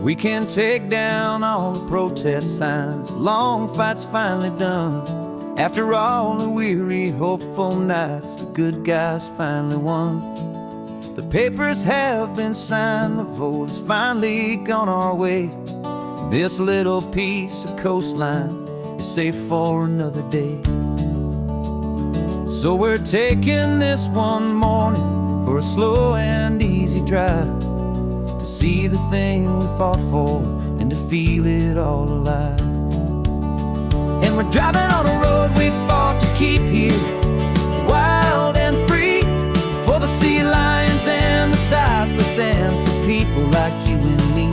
We can take down all the protest signs. The long fight's finally done. After all the weary, hopeful nights, the good guys finally won. The papers have been signed, the vote has finally gone our way. This little piece of coastline is safe for another day. So we're taking this one morning for a slow and easy drive, to see the thing we fought for and to feel it all alive. And we're driving on a road we fought to keep here, wild and free, for the sea lions and the cypress and for people like you and me.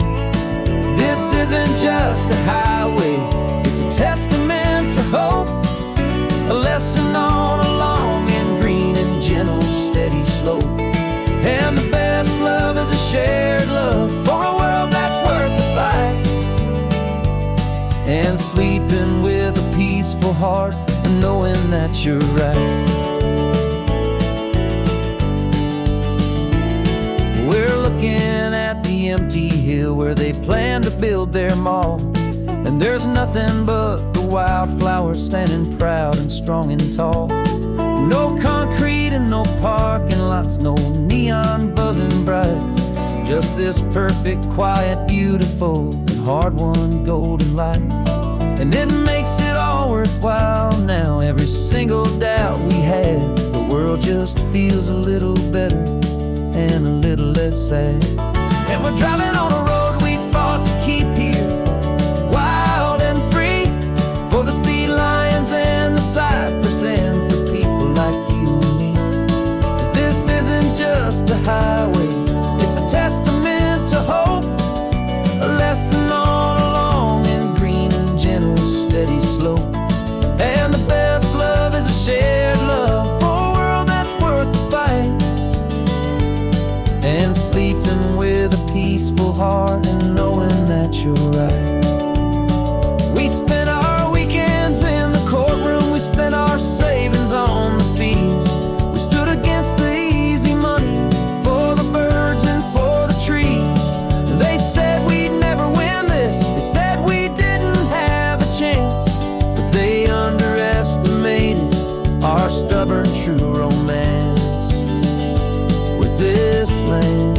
This isn't just a highway, it's a testament to hope, a lesson on a long and green and gentle steady slope. And the best love is a shared love for a world that's worth the fight, and sleeping with a peaceful heart and knowing that you're right. We're looking at the empty hill where they plan to build their mall, and there's nothing but the wildflowers standing proud and strong and tall. No concrete and no parking lots, no neon buzzing bright, just this perfect, quiet, beautiful, and hard-won golden light. And it makes it all worthwhile now, every single doubt we had. The world just feels a little better and a little less sad. And we're driving on a road we fought to keep here, wild and free, for the sea lions and the cypress and for people like you and me. This isn't just a highway, it's a testament to hope, a lesson on a long and green and gentle steady slope. And the best love is a shared love for a world that's worth the fight, and sleeping with a peaceful heart and knowing that you're right. We spent our weekends in the courtroom, we spent our savings on the fees. We stood against the easy money for the birds and for the trees. They said we'd never win this, they said we didn't have a chance, but they underestimated our stubborn true romance with this land.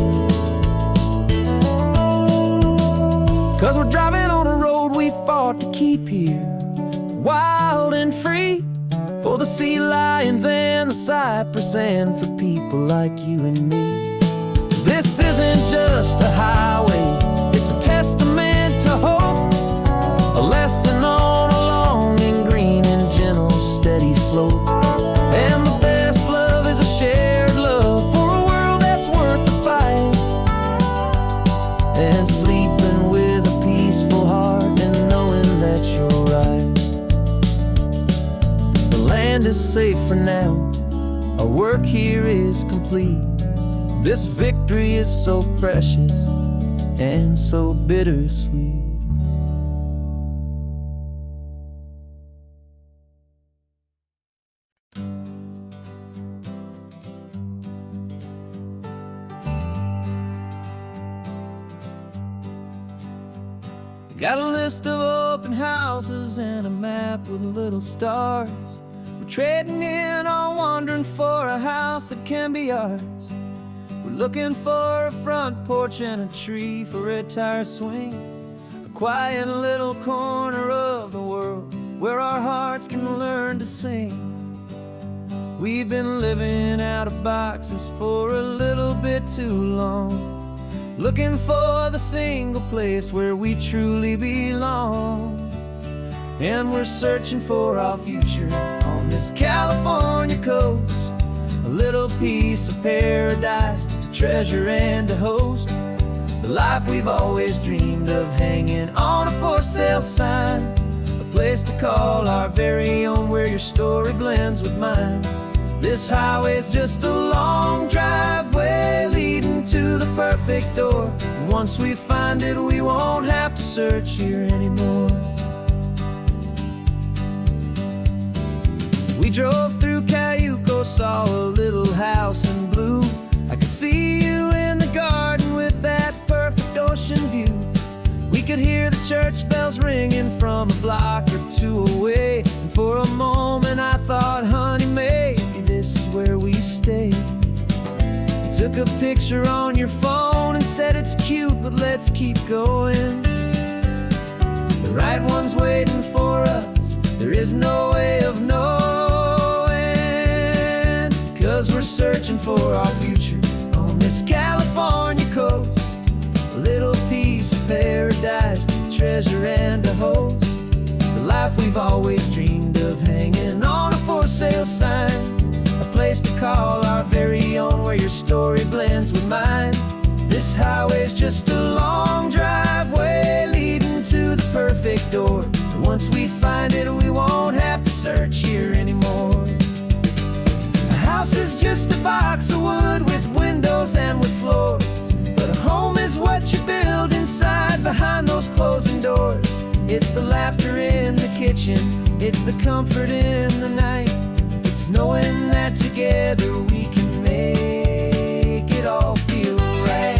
'Cause we're driving on a road we fought to keep here, wild and free, for the sea lions and the cypress and for people like you and me. This isn't just a highway, it's a testament to hope, a lesson on a long and green and gentle steady slope. And the best love is a shared love for a world that's worth the fight, and sleeping with a peaceful heart and knowing that you're right. The land is safe for now, our work here is complete. This victory is so precious and so bittersweet. Got a list of open houses and a map with little stars. We're trading in or wandering for a house that can be ours. We're looking for a front porch and a tree for a tire swing, a quiet little corner of the world where our hearts can learn to sing. We've been living out of boxes for a little bit too long, looking for the single place where we truly belong. And we're searching for our future on this California coast, a little piece of paradise to treasure and to host, the life we've always dreamed of, hanging on a for sale sign, a place to call our very own, where your story blends with mine. This highway's just a long driveway leading to the perfect door, and once we find it we won't have to search here anymore. We drove through Cayuco, saw a little house in blue. I could see you in the garden with that perfect ocean view. could hear the church bells ringing from a block or two away. And for a moment I thought, honey, maybe this is where we stay. You took a picture on your phone and said it's cute, but let's keep going. The right one's waiting for us, there is no way of knowing. 'Cause we're searching for our future on this California coast. A little piece of paradise to treasure and to host. The life we've always dreamed of, hanging on a for sale sign. A place to call our very own, where your story blends with mine. This highway's just a long driveway leading to the perfect door. And once we find it, we won't have to search here anymore. A house is just a box of wood with windows and with floors. But a home is what you build inside behind those closing doors. It's the laughter in the kitchen, it's the comfort in the night. It's knowing that together we can make it all feel right.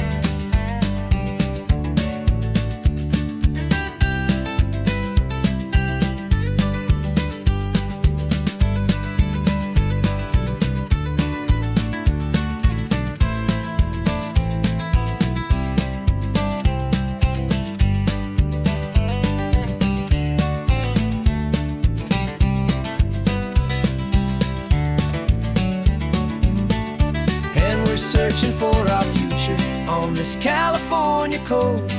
Searching for our future on this California coast.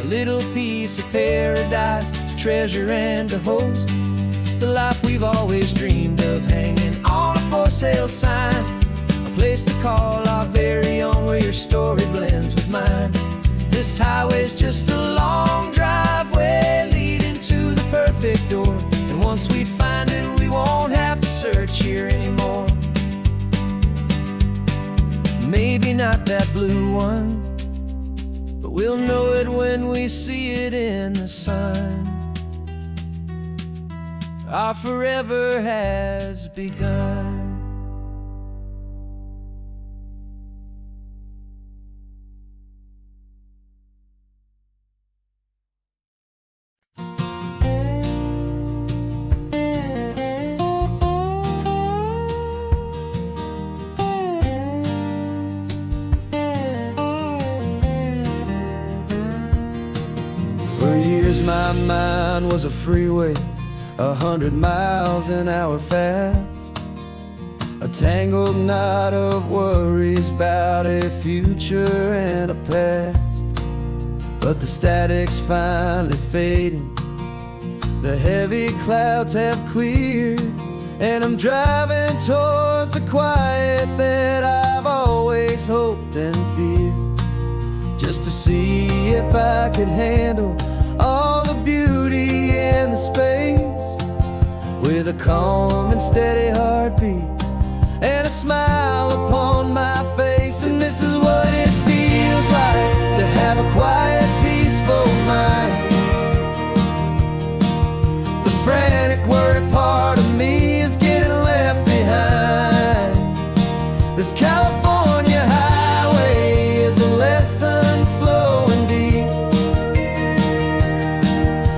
A little piece of paradise to treasure and to host. The life we've always dreamed of, hanging on a for sale sign. A place to call our very own, where your story blends with mine. This highway's just a long driveway leading to the perfect door. And once we find it, we won't have to search here anymore. Maybe not that blue one, but we'll know it when we see it in the sun. Our forever has begun. My mind was a freeway, 100 miles an hour fast. A tangled knot of worries about a future and a past. But the static's finally fading, the heavy clouds have cleared, and I'm driving towards the quiet that I've always hoped and feared. Just to see if I could handle all the beauty and the space, with a calm and steady heartbeat and a smile upon my face. And this is what it feels like to have a quiet, peaceful mind. The frantic, worried part of me is getting left behind. This California highway is a lesson slow and deep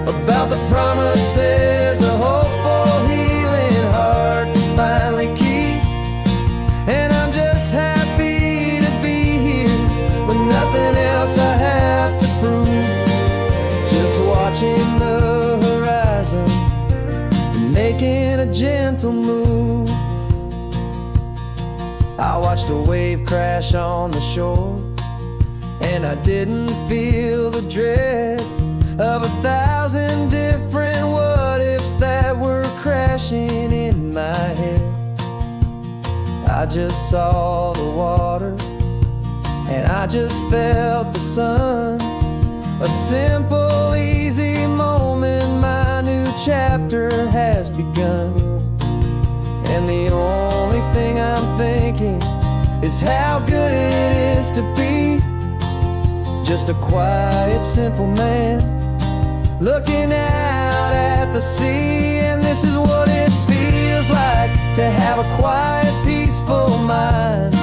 about the promises a hopeful, healing heart can finally keep. And I'm just happy to be here with nothing else I have to prove. Just watching the horizon and making a gentle move. I watched a wave crash on the shore, and I didn't feel the dread of 1,000 different what-ifs that were crashing in my head. I just saw the water, and I just felt the sun. A simple, easy moment, my new chapter has begun. And the only thing I'm thinking is how good it is to be just a quiet, simple man looking out at the sea. And this is what it feels like to have a quiet, peaceful mind.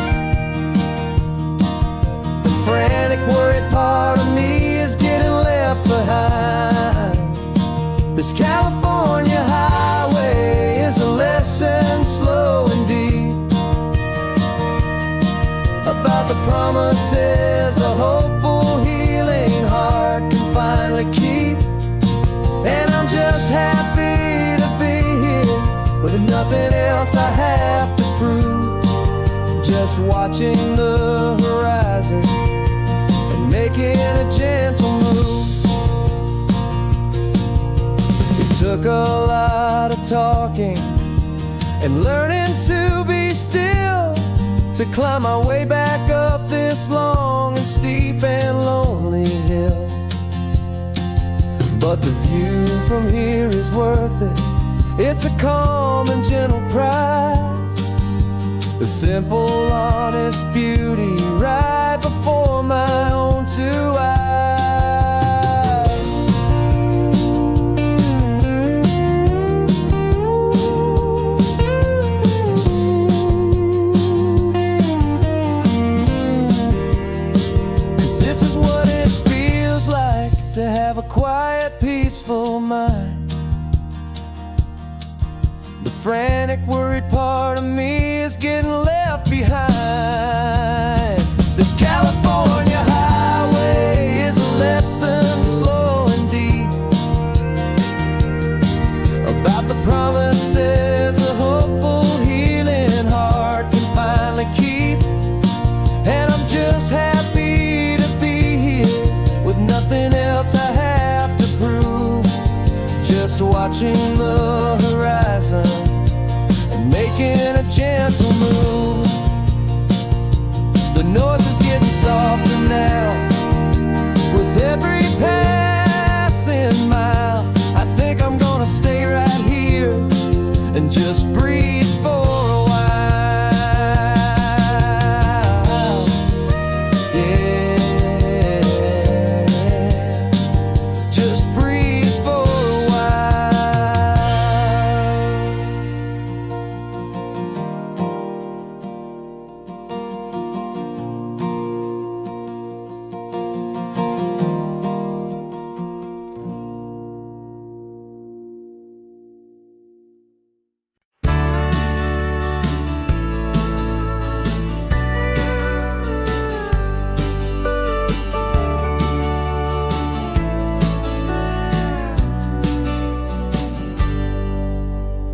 The frantic, worried part of me is getting left behind. with nothing else I have to prove. Just watching the horizon and making a gentle move. It took a lot of talking and learning to be still to climb my way back up this long and steep and lonely hill. But the view from here is worth it. It's a calm and gentle prize, the simple, honest beauty right before my own two eyes. Cause this is what it feels like to have a quiet, peaceful mind. The frantic, worried part of me is getting left behind. This California highway is a lesson slow and deep about the promises a hopeful, healing heart can finally keep. And I'm just happy to be here with nothing else I have to prove. Just watching the horizon and making a gentle move. The noise is getting softer now with every passing mile. I think I'm gonna stay right here and just breathe for a while. Yeah, just breathe for a while.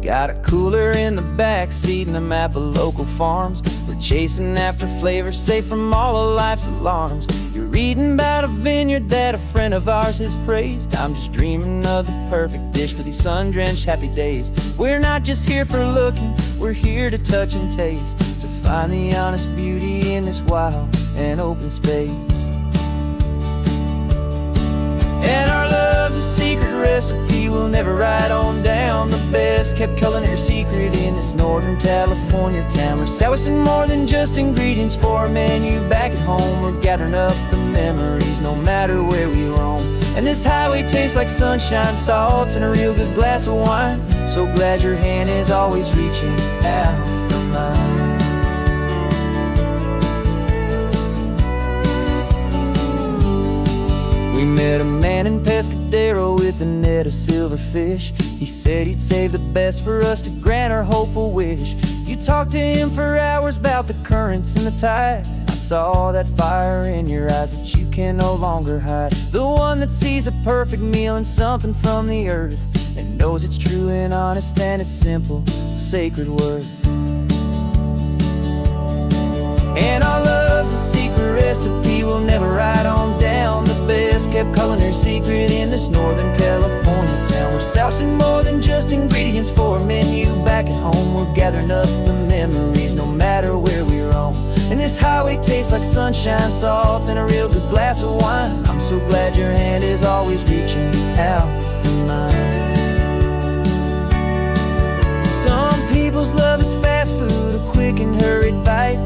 Got a cooler in the back seat and a map of local farms. We're chasing after flavors safe from all of life's alarms. You're reading about a vineyard that a friend of ours has praised. I'm just dreaming of the perfect dish for these sun-drenched happy days. We're not just here for looking, we're here to touch and taste, to find the honest beauty in this wild and open space. And our love's a secret recipe we'll never write on down. The best kept culinary secret in this Northern California town. We're selling more than just ingredients for a menu back at home. We're gathering up the memories no matter where we roam. And this highway tastes like sunshine, salt, and a real good glass of wine. So glad your hand is always reaching out for mine. We met a man in Pescadero with a net of silverfish. He said he'd save the best for us to grant our hopeful wish. You talked to him for hours about the currents and the tide. I saw that fire in your eyes that you can no longer hide. The one that sees a perfect meal in something from the earth and knows it's true and honest and it's simple, sacred worth. And our love's a secret recipe we'll never write on down. The best kept culinary secret in this Northern California town. We're sourcing more than just ingredients for a menu back at home. We're gathering up the memories no matter where we roam. And this highway tastes like sunshine, salt, and a real good glass of wine. I'm so glad your hand is always reaching out for mine. Some people's love is fast food, a quick and hurried bite.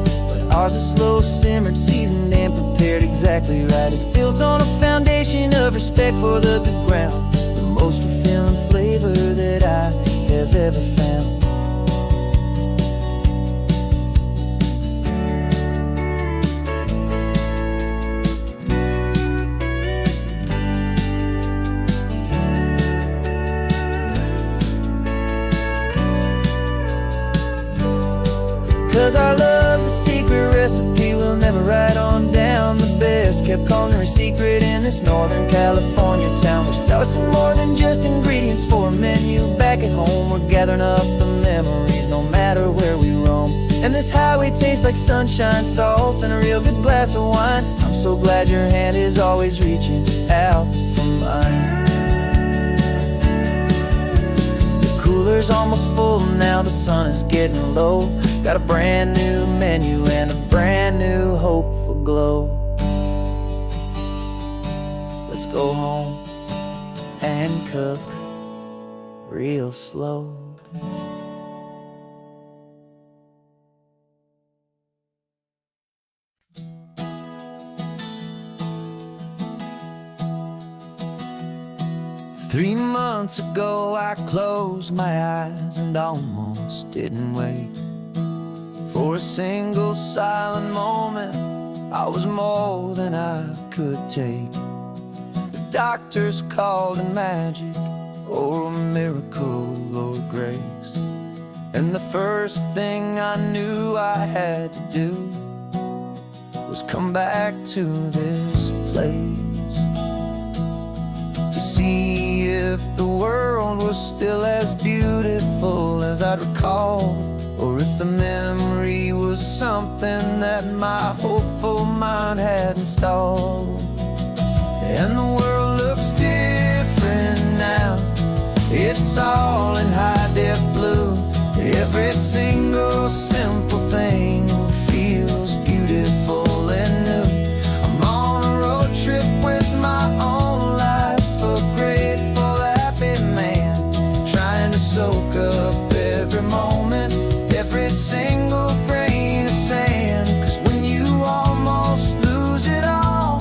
Ours is slow simmered, seasoned and prepared exactly right. It's built on a foundation of respect for the good ground, the most fulfilling flavor that I have ever found. 'Cause our love's a secret recipe we'll never write on down. The best kept culinary secret in this Northern California town. We're sourcing more than just ingredients for a menu back at home. We're gathering up the memories no matter where we roam. And this highway tastes like sunshine, salt, and a real good glass of wine. I'm so glad your hand is always reaching out for mine. The cooler's almost full now, the sun is getting low. Got a brand new menu and a brand new hopeful glow. Let's go home and cook real slow. 3 months ago I closed my eyes and almost didn't wake. For a single silent moment I was more than I could take. The doctors called it magic, or a miracle, or grace. And the first thing I knew I had to do was come back to this place, to see if the world was still as beautiful as I'd recall, or if the memory was something that my hopeful mind had installed. And the world looks different now, it's all in high-def blue. Every single simple thing feels beautiful and new. I'm on a road trip with my own life, a grateful, happy man, trying to soak up every moment, every single grain of sand. 'Cause when you almost lose it all,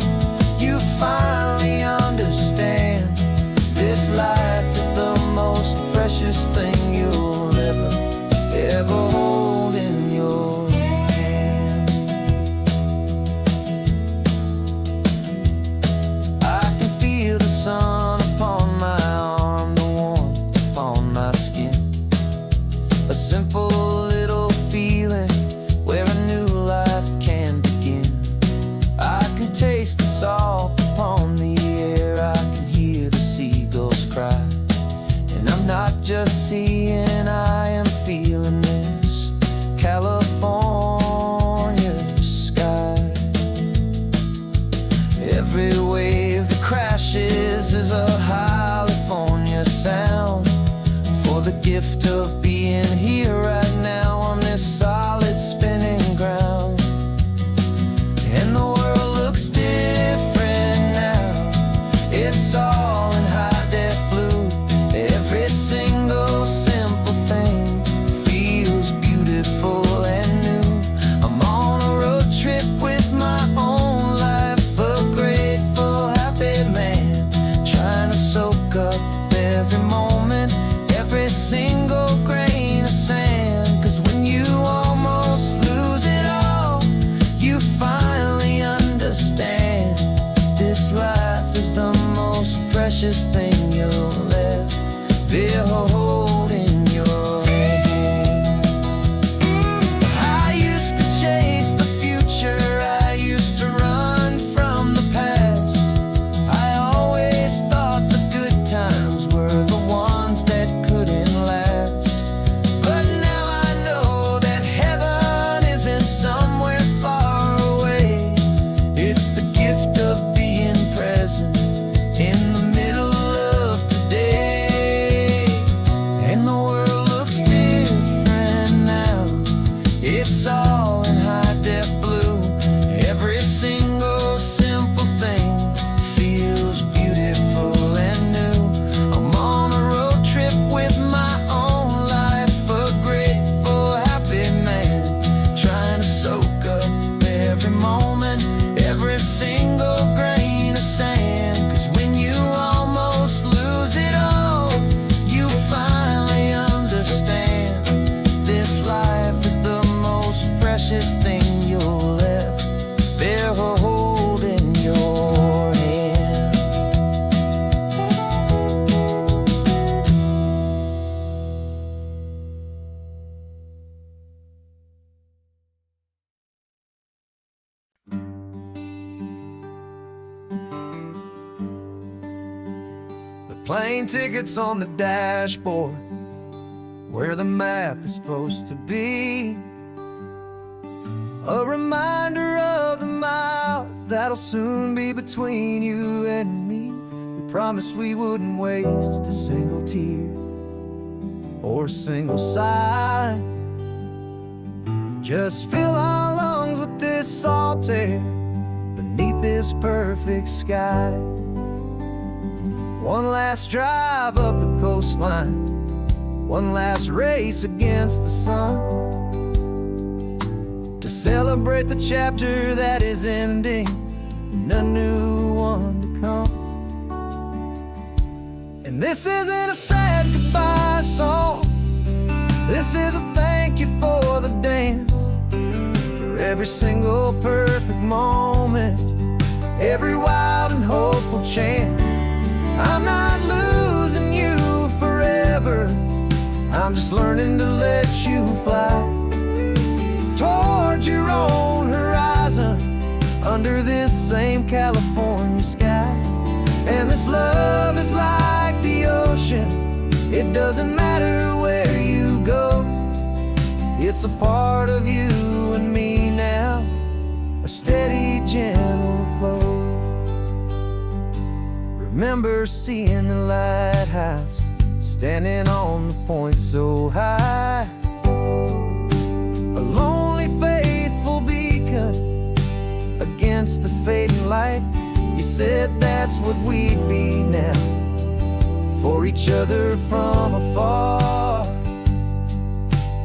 you finally understand this life is the most precious thing you'll ever hold in your hand. I can feel the sun upon my arm, the warmth upon my skin, a simple little feeling where a new life can begin. I can taste the salt upon the air, I can hear the seagulls cry. And I'm not just seeing, I am feeling this California sky. Every wave that crashes is a California sound, for the gift of being here right now on this solid spinning ground. And the world looks different now, it's all in high-def blue. Every single simple thing feels beautiful and new. I'm on a road trip with my own life, a grateful, happy man, trying to soak up every moment, every single grain of sand. 'Cause when you almost lose it all, you finally understand this life is the most precious thing you'll ever hold in your hand. I used to chase the future, I used to run from the past. I always thought the good times were the ones that couldn't last. But now I know that heaven isn't somewhere far away. It's the gift of being present in the middle of today. And the world looks different now, it's all in high-def blue. Every single simple thing feels beautiful and new. I'm on a road trip with my own life, a grateful, happy man, trying to soak up every moment, every single grain of sand. 'Cause when you almost lose it all, you finally understand this life is the most precious thing you'll ever hold in your hand. The plane tickets on the dashboard, where the map is supposed to be. A reminder of the miles that'll soon be between you and me. We promised we wouldn't waste a single tear or a single sigh. Just fill our lungs with this salt air beneath this perfect sky. One last drive up the coastline, one last race against the sun, to celebrate the chapter that is ending and a new one to come. And this isn't a sad goodbye song, this is a thank you for the dance, for every single perfect moment, every wild and hopeful chance. I'm not losing you forever, I'm just learning to let you fly toward your own horizon, under this same California sky. And this love is like the ocean, it doesn't matter where you go, it's a part of you and me now, a steady, gentle flow. Remember seeing the lighthouse, standing on the point so high, a lonely, faithful beacon against the fading light. You said that's what we'd be now, for each other from afar.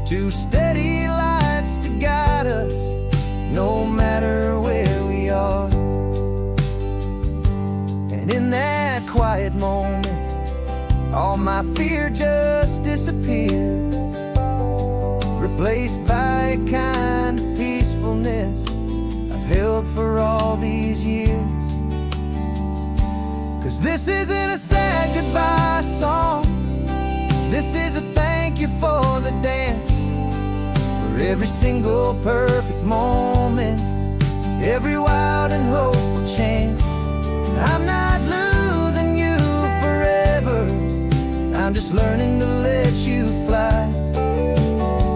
Two steady lights to guide us, no matter where we are. And in that quiet moment, all my fear just disappeared, replaced by a kind of peacefulness I've held for all these years. 'Cause this isn't a sad goodbye song, this is a thank you for the dance, for every single perfect moment, every wild and hopeful chance. I'm not losing you forever, I'm just learning to let you fly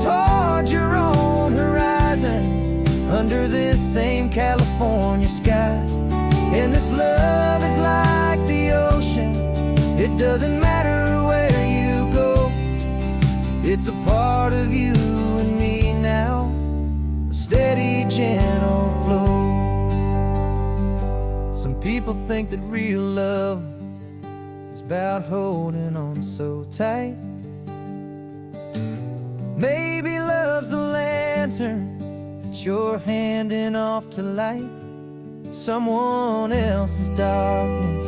toward your own horizon, under this same California sky. And this love is like the ocean, it doesn't matter where you go, it's a part of you and me now, a steady, gentle flow. Some people think that real love is about holding on so tight. Maybe love's a lantern that you're handing off to light someone else's darkness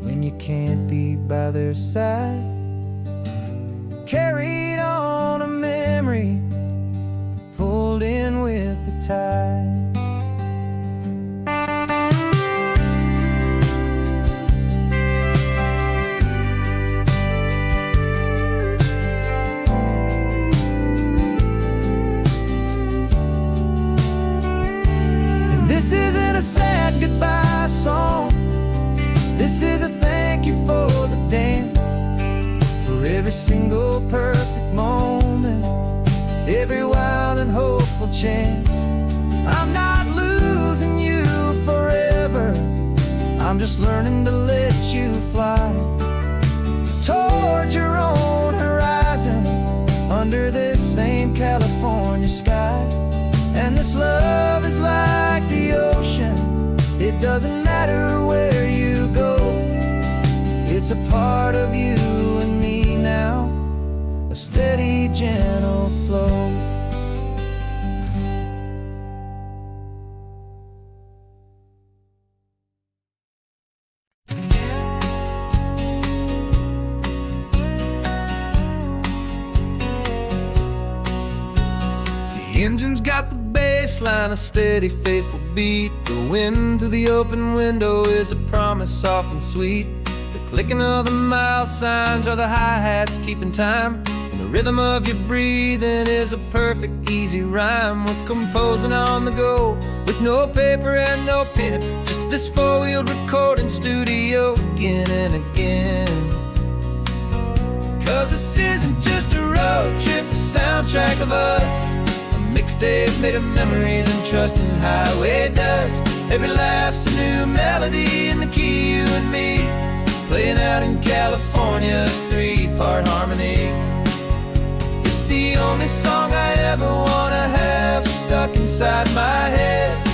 when you can't be by their side. Carried on a memory, pulled in with the tide. This isn't a sad goodbye song, this is a thank you for the dance, for every single perfect moment, every wild and hopeful chance. I'm not losing you forever, I'm just learning to let you fly toward your own horizon, under this same California sky. And this love is like the ocean, it doesn't matter where you go, it's a part of you and me now, a steady, gentle flow. The engine's got the baseline, a steady, faithful beat. The wind through the open window is a promise soft and sweet. The clicking of the mile signs are the hi-hats keeping time, and the rhythm of your breathing is a perfect, easy rhyme. We're composing on the go, with no paper and no pen, just this four-wheeled recording studio again and again. 'Cause this isn't just a road trip, the soundtrack of us. A mixtape made of memories and trust in highway dust. Every laugh's a new melody in the key, you and me, playing out in California's 3-part harmony. It's the only song I ever wanna have stuck inside my head,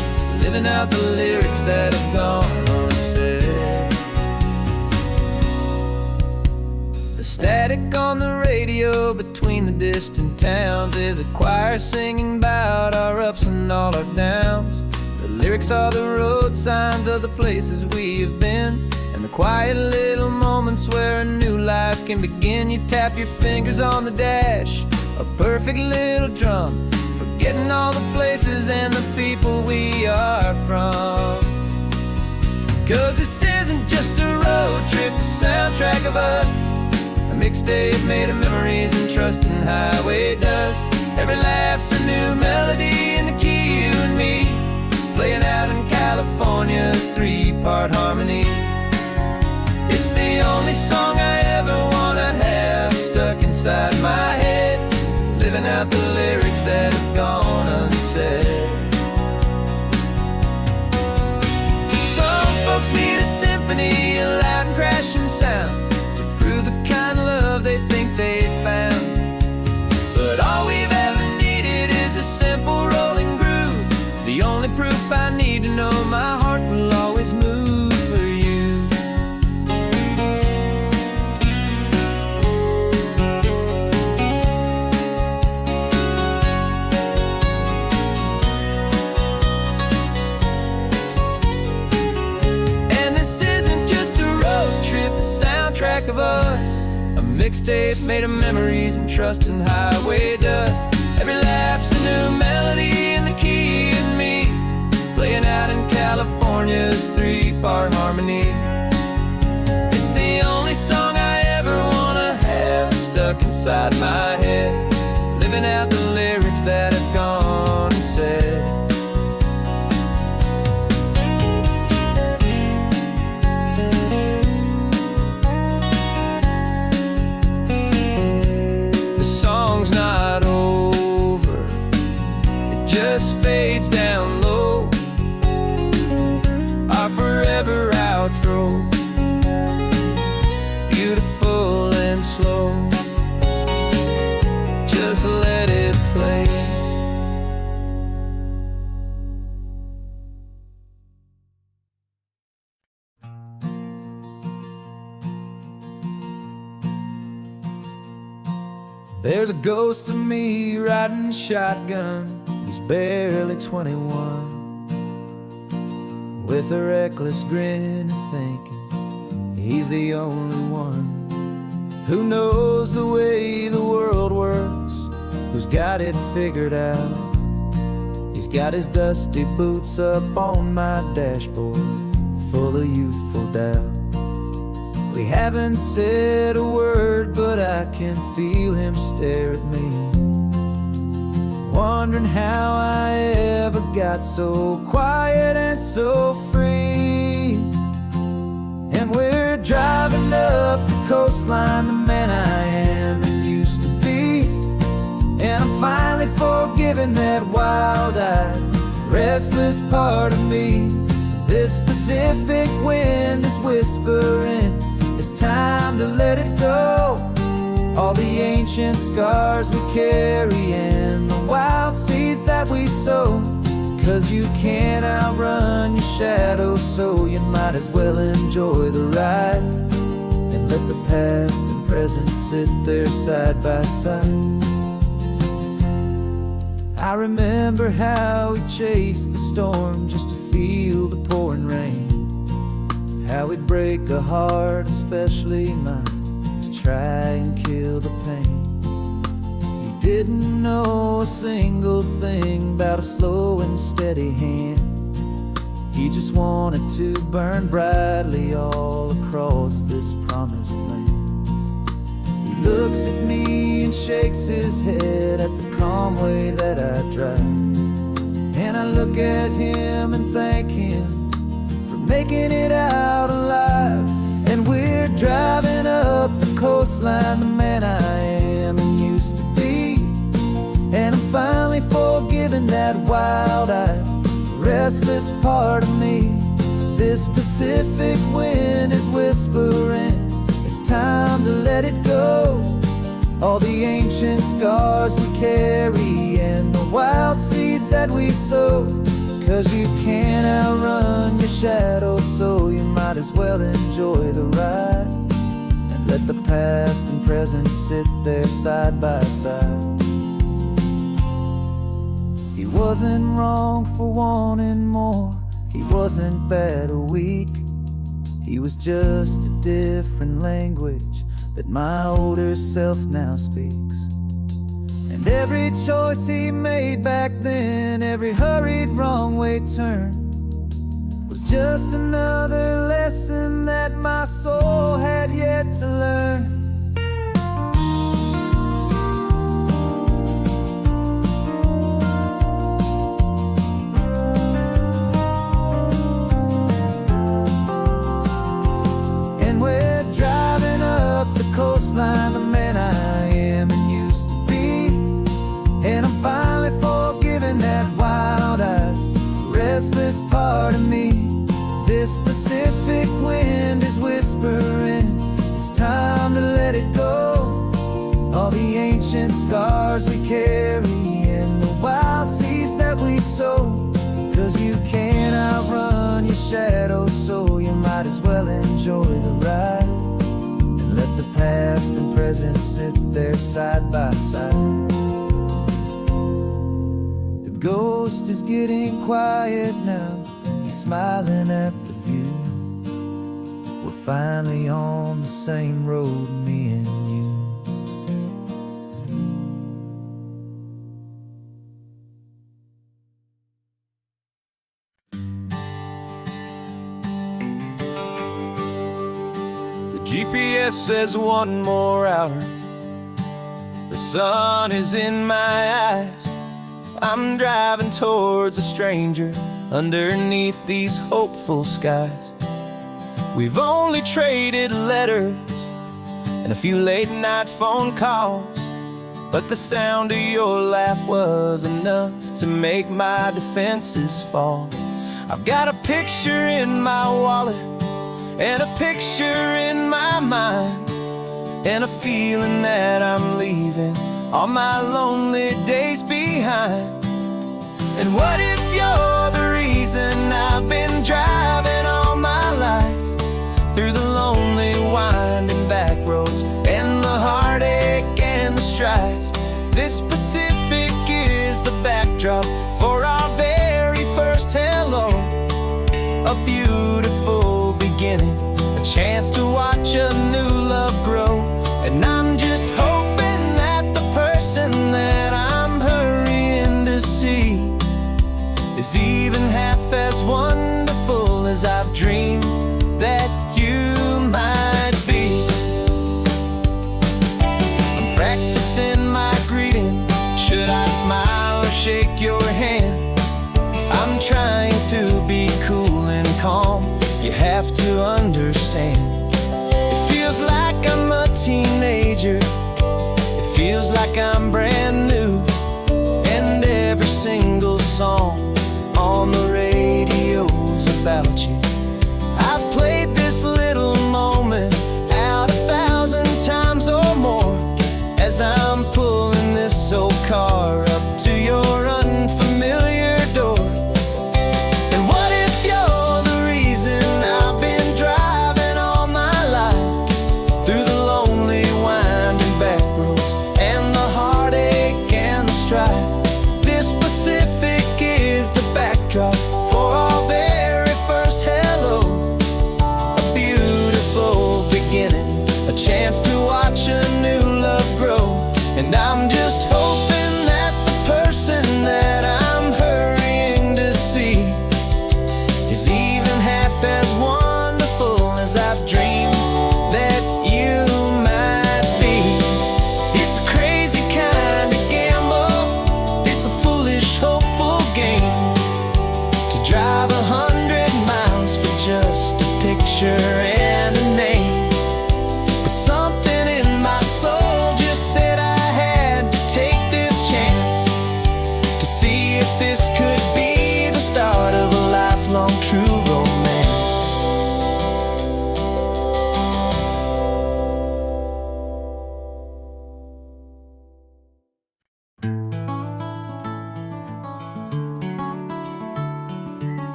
living out the lyrics that have gone unsaid. The static on the radio between the distant towns is a choir singing about our ups and all our downs. The lyrics are the road signs of the places we have been, and the quiet little moments where a new life can begin. You tap your fingers on the dash, a perfect little drum, forgetting all the places and the people we are from. 'Cause this isn't just a road trip, the soundtrack of us. A mixtape made of memories and trust in highway dust. Every laugh's a new melody in the key, you and me, playing out in California's 3-part harmony. It's the only song I ever wanna have stuck inside my head, living out the lyrics that have gone unsaid. Some folks need a symphony, a loud and crashing sound, to prove the kind of love they think they found. But all we've ever needed is a simple rolling groove, the only proof I need to know my heart will always move for you. Track of us, a mixtape made of memories and trust in highway dust. Every laugh's a new melody in the key, and me, playing out in California's 3-part harmony. It's the only song I ever wanna have stuck inside my head, living out the lyrics that have gone unsaid. Song's not over, it just fades down low, our forever outro, beautiful and slow. Just let it play. There's a ghost of me riding shotgun. He's barely 21, with a reckless grin and thinking he's the only one who knows the way the world works, who's got it figured out. He's got his dusty boots up on my dashboard, full of youthful doubt. We haven't said a word, but I can feel him stare at me, wondering how I ever got so quiet and so free. And we're driving up the coastline, the man I am and used to be, and I'm finally forgiving that wild-eyed, restless part of me. This Pacific wind is whispering, it's time to let it go. All the ancient scars we carry and the wild seeds that we sow. 'Cause you can't outrun your shadow, so you might as well enjoy the ride, and let the past and present sit there side by side. I remember how we chased the storm just to feel the pouring rain, how we'd break a heart, especially mine, to try and kill the pain. You didn't know a single thing about a slow and steady hand. He just wanted to burn brightly all across this promised land. He looks at me and shakes his head at the calm way that I drive, and I look at him and thank him for making it out alive. And we're driving up the coastline, the man I am and used to be. And I'm finally forgiving that wild-eyed, restless part of me. This Pacific wind is whispering, it's time to let it go. All the ancient scars we carry and the wild seeds that we sow. 'Cause you can't outrun your shadow, so you might as well enjoy the ride. And let the past and present sit there side by side. He wasn't wrong for wanting more, he wasn't bad or weak. He was just a different language that my older self now speaks. And every choice he made back then, every hurried wrong way turn, was just another lesson that my soul had yet to learn. Coastline, the man I am and used to be. And I'm finally forgiving that wild-eyed, restless part of me. This Pacific wind is whispering, it's time to let it go. All the ancient scars we carry and the wild seeds that we sow. 'Cause you can't outrun your shadow, so you might as well enjoy the ride. Let the past and present sit there side by side. The ghost is getting quiet now, he's smiling at the view. We're finally on the same road, me and you. GPS says one more hour. The sun is in my eyes. I'm driving towards a stranger underneath these hopeful skies. We've only traded letters and a few late night phone calls, but the sound of your laugh was enough to make my defenses fall. I've got a picture in my wallet and a picture in my mind, and a feeling that I'm leaving all my lonely days behind. And what if you're the reason I've been driving all my life, through the lonely winding back roads and the heartache and the strife? This Pacific is the backdrop for our very first hello. A beautiful beginning, a chance to watch a new love grow. And I'm just hoping that the person that I'm hurrying to see is even half as wonderful as I've dreamed that you might be. I'm practicing my greeting, should I smile or shake your hand? I'm trying to be cool and calm, you have to understand. It feels like I'm a teenager, it feels like I'm brand new, and every single song on the radio's about you. I've played this little moment out 1,000 times or more, as I'm pulling this old car up to your unfamiliar door. And what if you're the reason I've been driving all my life, through the lonely winding back roads and the heartache and the strife? This Pacific is the backdrop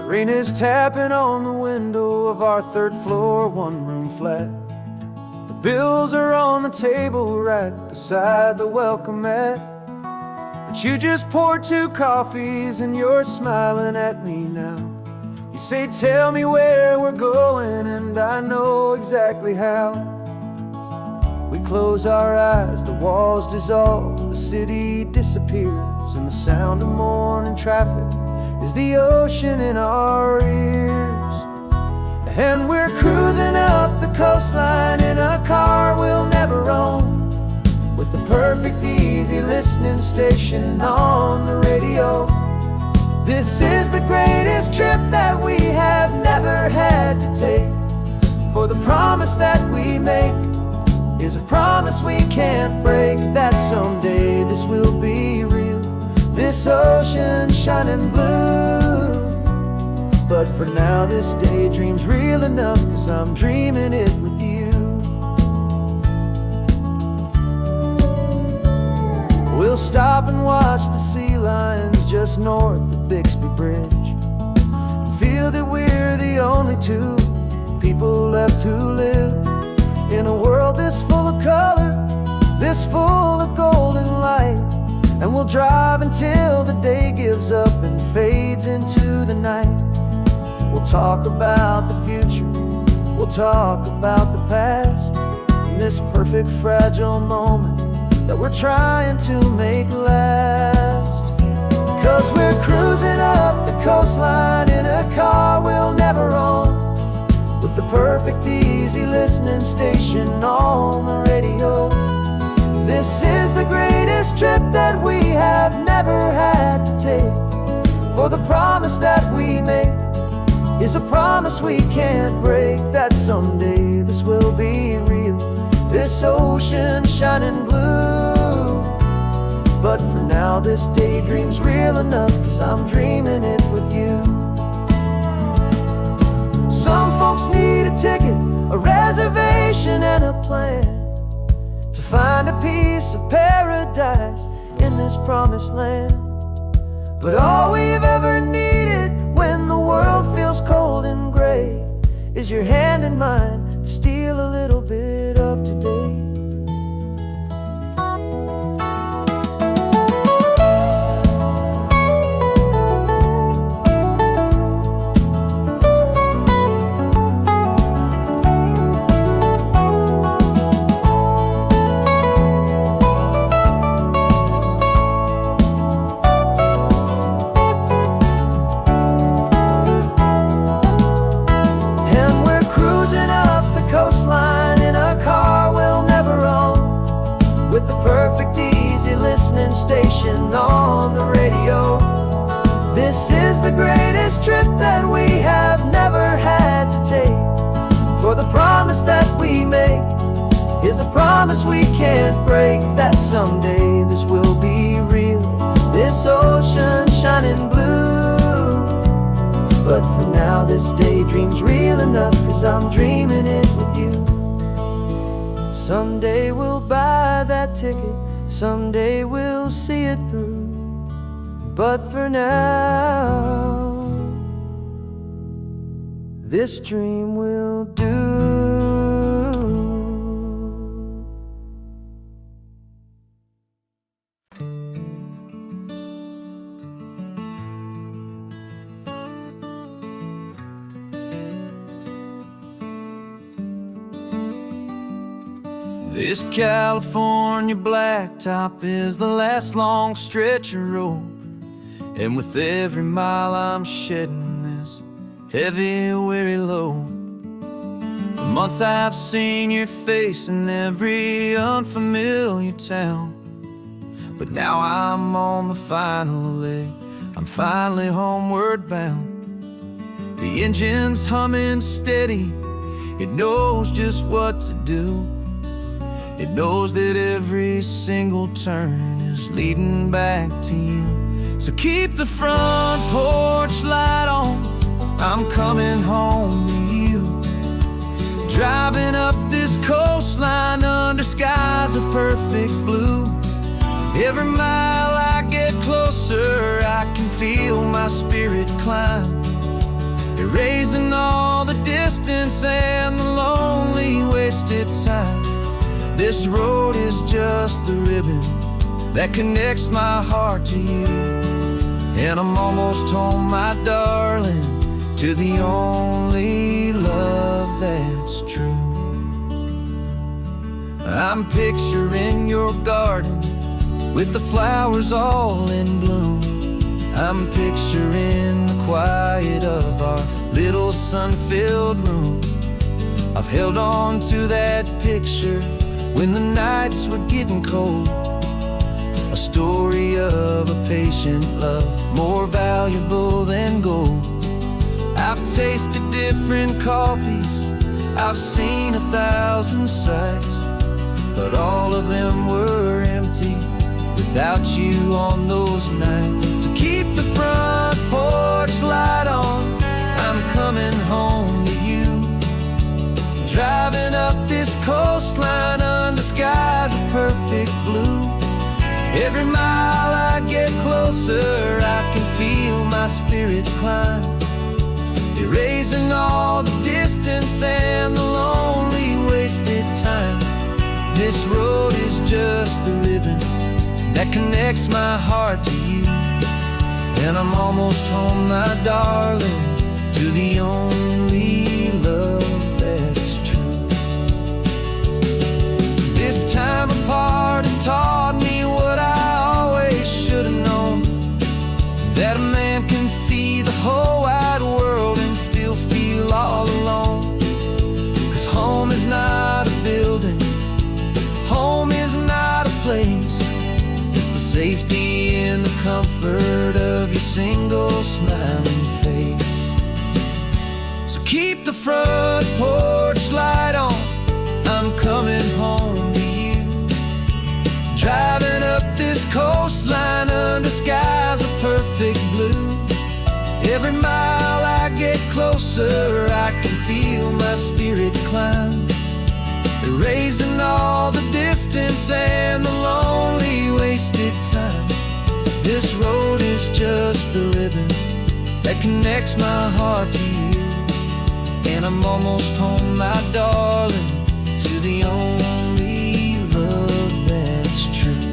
Rain is tapping on the window of our third floor, one-room flat. The bills are on the table right beside the welcome mat. But you just poured 2 coffees and you're smiling at me now. You say, tell me where we're going, and I know exactly how. We close our eyes, the walls dissolve, the city disappears, and the sound of morning traffic is the ocean in our ears. And we're cruising up the coastline in a car we'll never own, with the perfect easy listening station on the radio. This is the greatest trip that we have never had to take, for the promise that we make is a promise we can't break, that someday this will be real, this ocean shining blue. But for now this daydream's real enough, 'cause I'm dreaming it with you. We'll stop and watch the sea lions just north of Bixby Bridge, and feel that we're the only 2 people left who live in a world this full of color, this full of golden light. And we'll drive until the day gives up and fades into the night. We'll talk about the future, we'll talk about the past, in this perfect fragile moment that we're trying to make last. 'Cause we're cruising up the coastline in a car we'll never own, with the perfect easy listening station on the radio. This is the greatest trip that we have never had to take, for the promise that we make is a promise we can't break, that someday this will be real, this ocean shining blue. But for now this daydream's real enough, 'cause I'm dreaming it with you. Some folks need a ticket, a reservation and a plan, to find a piece of paradise in this promised land. But all we've ever needed when the world feels cold and gray is your hand in mine to steal a little bit of today. Station on the radio. This is the greatest trip that we have never had to take, for the promise that we make is a promise we can't break, that someday this will be real, this ocean shining blue. But for now this daydream's real enough, 'cause I'm dreaming it with you. Someday we'll buy that ticket, someday we'll see it through. But for now, this dream will do. This California blacktop is the last long stretch of road, and with every mile I'm shedding this heavy, weary load. For months I've seen your face in every unfamiliar town, but now I'm on the final leg, I'm finally homeward bound. The engine's humming steady, it knows just what to do. It knows that every single turn is leading back to you. So keep the front porch light on, I'm coming home to you. Driving up this coastline under skies of perfect blue. Every mile I get closer, I can feel my spirit climb. erasing all the distance and the lonely wasted time. This road is just the ribbon that connects my heart to you, and I'm almost home, my darling, to the only love that's true. I'm picturing your garden with the flowers all in bloom. I'm picturing the quiet of our little sun-filled room. I've held on to that picture when the nights were getting cold. A story of a patient love, more valuable than gold. I've tasted different coffees, I've seen 1,000 sights, but all of them were empty without you on those nights. So keep the front porch light on, I'm coming home to you. Driving up this coastline under skies of perfect blue. Every mile I get closer, I can feel my spirit climb, erasing all the distance and the lonely wasted time. This road is just the ribbon that connects my heart to you, and I'm almost home, my darling, to the only love that's true. This time apart has taught me what I always should have known, that a man can see the whole wide world and still feel all alone. 'Cause home is not a building, home is not a place, it's the safety and the comfort of your single smiling face. So keep the front porch light on, I'm coming home to you. Driving up this coastline under skies of perfect blue. Every mile I get closer, I can feel my spirit climb, erasing all the distance and the lonely wasted time. This road is just the ribbon that connects my heart to you, and I'm almost home, my darling, to the only love that's true.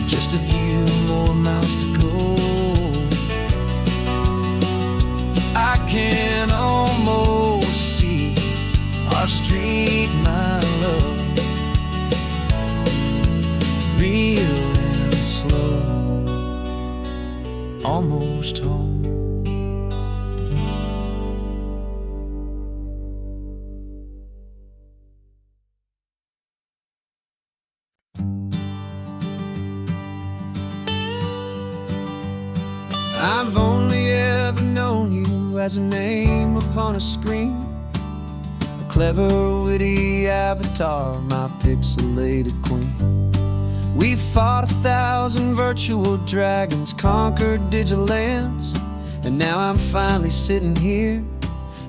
Just a few more miles to go, I can almost see our street, my love, real and slow, almost home. I've only ever known you as a name upon a screen, a clever, witty avatar, my pixelated queen. We've fought 1,000 virtual dragons, conquered digital lands, and now I'm finally sitting here,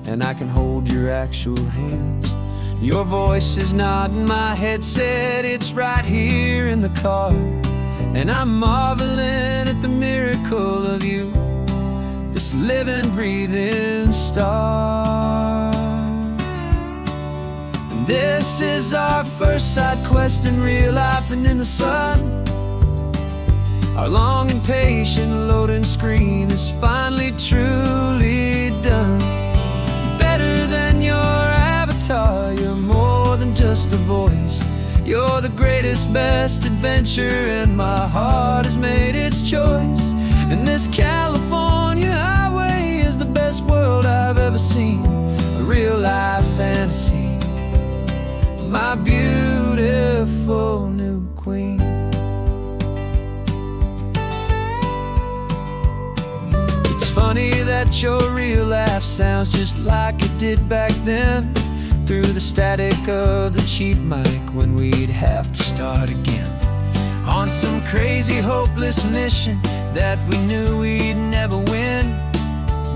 and I can hold your actual hands. Your voice is not in my headset, it's right here in the car, and I'm marveling at the miracle of you, this living, breathing star. And this is our first side quest in real life and in the sun. Our long and patient loading screen is finally truly done. Better than your avatar, you're more than just a voice. You're the greatest, best adventure, and my heart has made its choice. And this California highway is the best world I've ever seen, a real life fantasy, my beautiful new queen. It's funny that your real life sounds just like it did back then, through the static of the cheap mic when we'd have to start again, on some crazy hopeless mission that we knew we'd never win.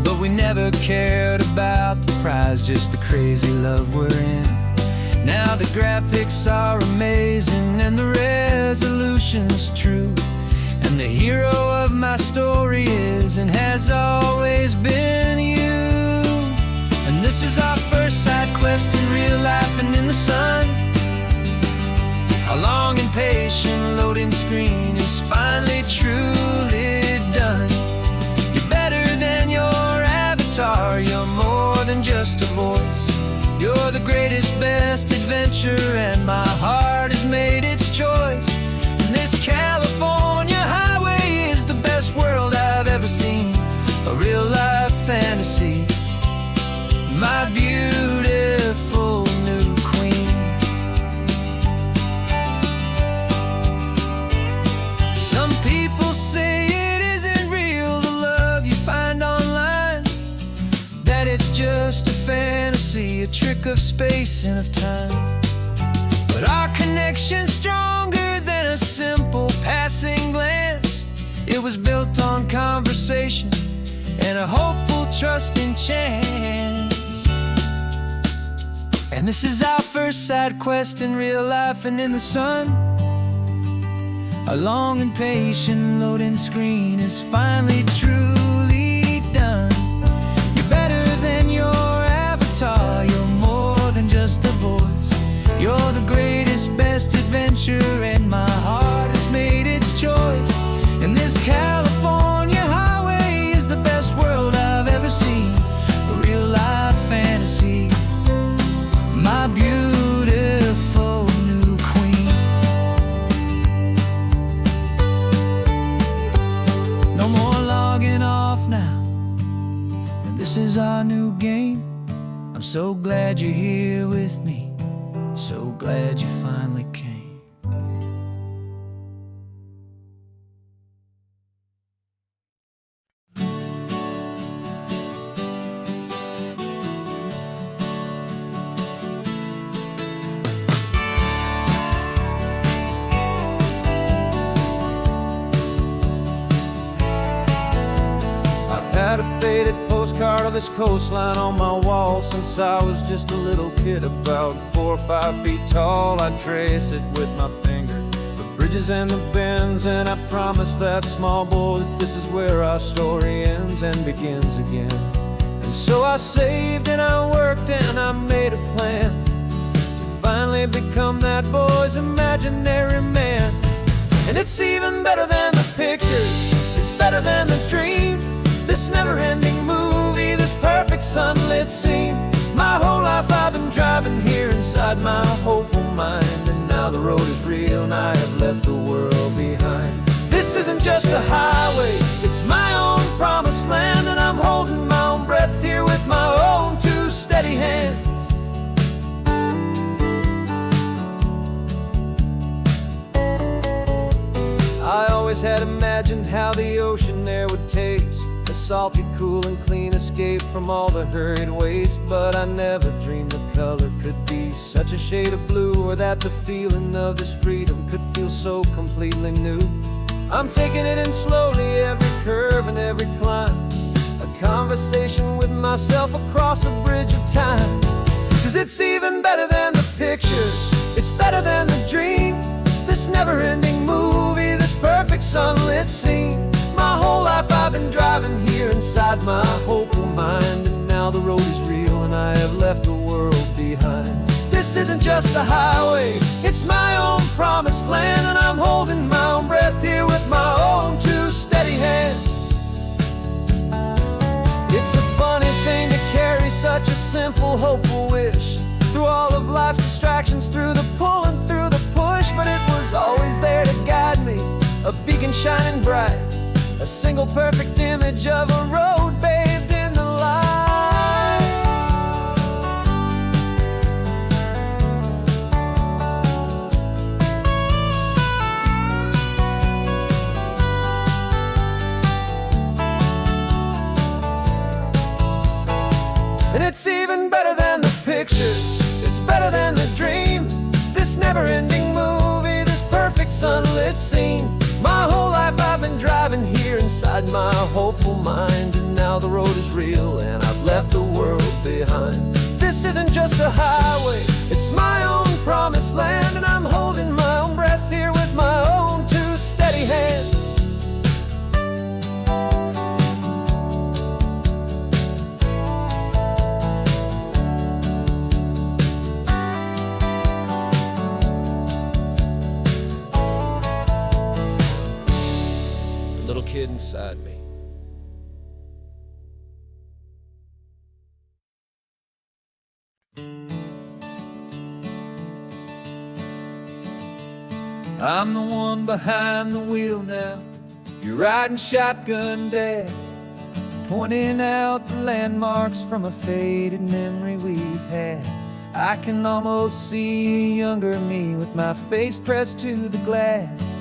But we never cared about the prize, just the crazy love we're in. Now the graphics are amazing and the resolution's true, and the hero of my story is and has always been you. And this is our first side quest in real life and in the sun. Our long and patient loading screen is finally truly done. You're better than your avatar, you're more than just a voice. You're the greatest, best adventure, and my heart has made its choice. And this California highway is the best world I've ever seen, a real life fantasy, my beautiful new queen. Some people say it isn't real, the love you find online, that it's just a fantasy, a trick of space and of time. But our connection's stronger than a simple passing glance. It was built on conversation and a hopeful, trusting chance. And this is our first side quest in real life and in the sun. Our long and patient loading screen is finally truly done. You're better than your avatar, you're more than just a voice. You're the greatest, best adventure, and my heart has made its choice. And this California highway is the best world I've ever seen, a real life fantasy, my beautiful new queen. No more logging off now, and this is our new game. I'm so glad you're here with me, so glad you finally came. Had a faded postcard of this coastline on my wall since I was just a little kid, about 4 or 5 feet tall. I trace it with my finger, the bridges and the bends, and I promised that small boy that this is where our story ends and begins again. And so I saved and I worked and I made a plan to finally become that boy's imaginary man. And it's even better than the pictures, it's better than the dream, this never-ending movie, this perfect sunlit scene. My whole life I've been driving here inside my hopeful mind, and now the road is real and I have left the world behind. This isn't just a highway, it's my own promised land, and I'm holding my own breath here with my own two steady hands. I always had imagined how the ocean there would taste, a salty, cool and clean escape from all the hurried waste. But I never dreamed the color could be such a shade of blue, or that the feeling of this freedom could feel so completely new. I'm taking it in slowly, every curve and every climb, a conversation with myself across a bridge of time. 'Cause it's even better than the pictures, it's better than the dream, this never-ending movie, this perfect sunlit scene. My whole life I've been driving here inside my hopeful mind, and now the road is real and I have left the world behind. This isn't just a highway, it's my own promised land, and I'm holding my own breath here with my own two steady hands. It's a funny thing to carry such a simple, hopeful wish through all of life's distractions, through the pull and through the push, but it was always there to guide me, a beacon shining bright, a single perfect image of a road bathed in the light. And it's even better than the pictures, it's better than the dream, this never-ending movie, this perfect sunlit scene. My whole life I've been driving here inside my hopeful mind, and now the road is real and I've left the world behind. This isn't just a highway, it's my own promised land, and I'm holding my own breath here with my own two steady hands. The little kid inside me. I'm the one behind the wheel now. You're riding shotgun, Dad, pointing out the landmarks from a faded memory we've had. I can almost see a younger me with my face pressed to the glass,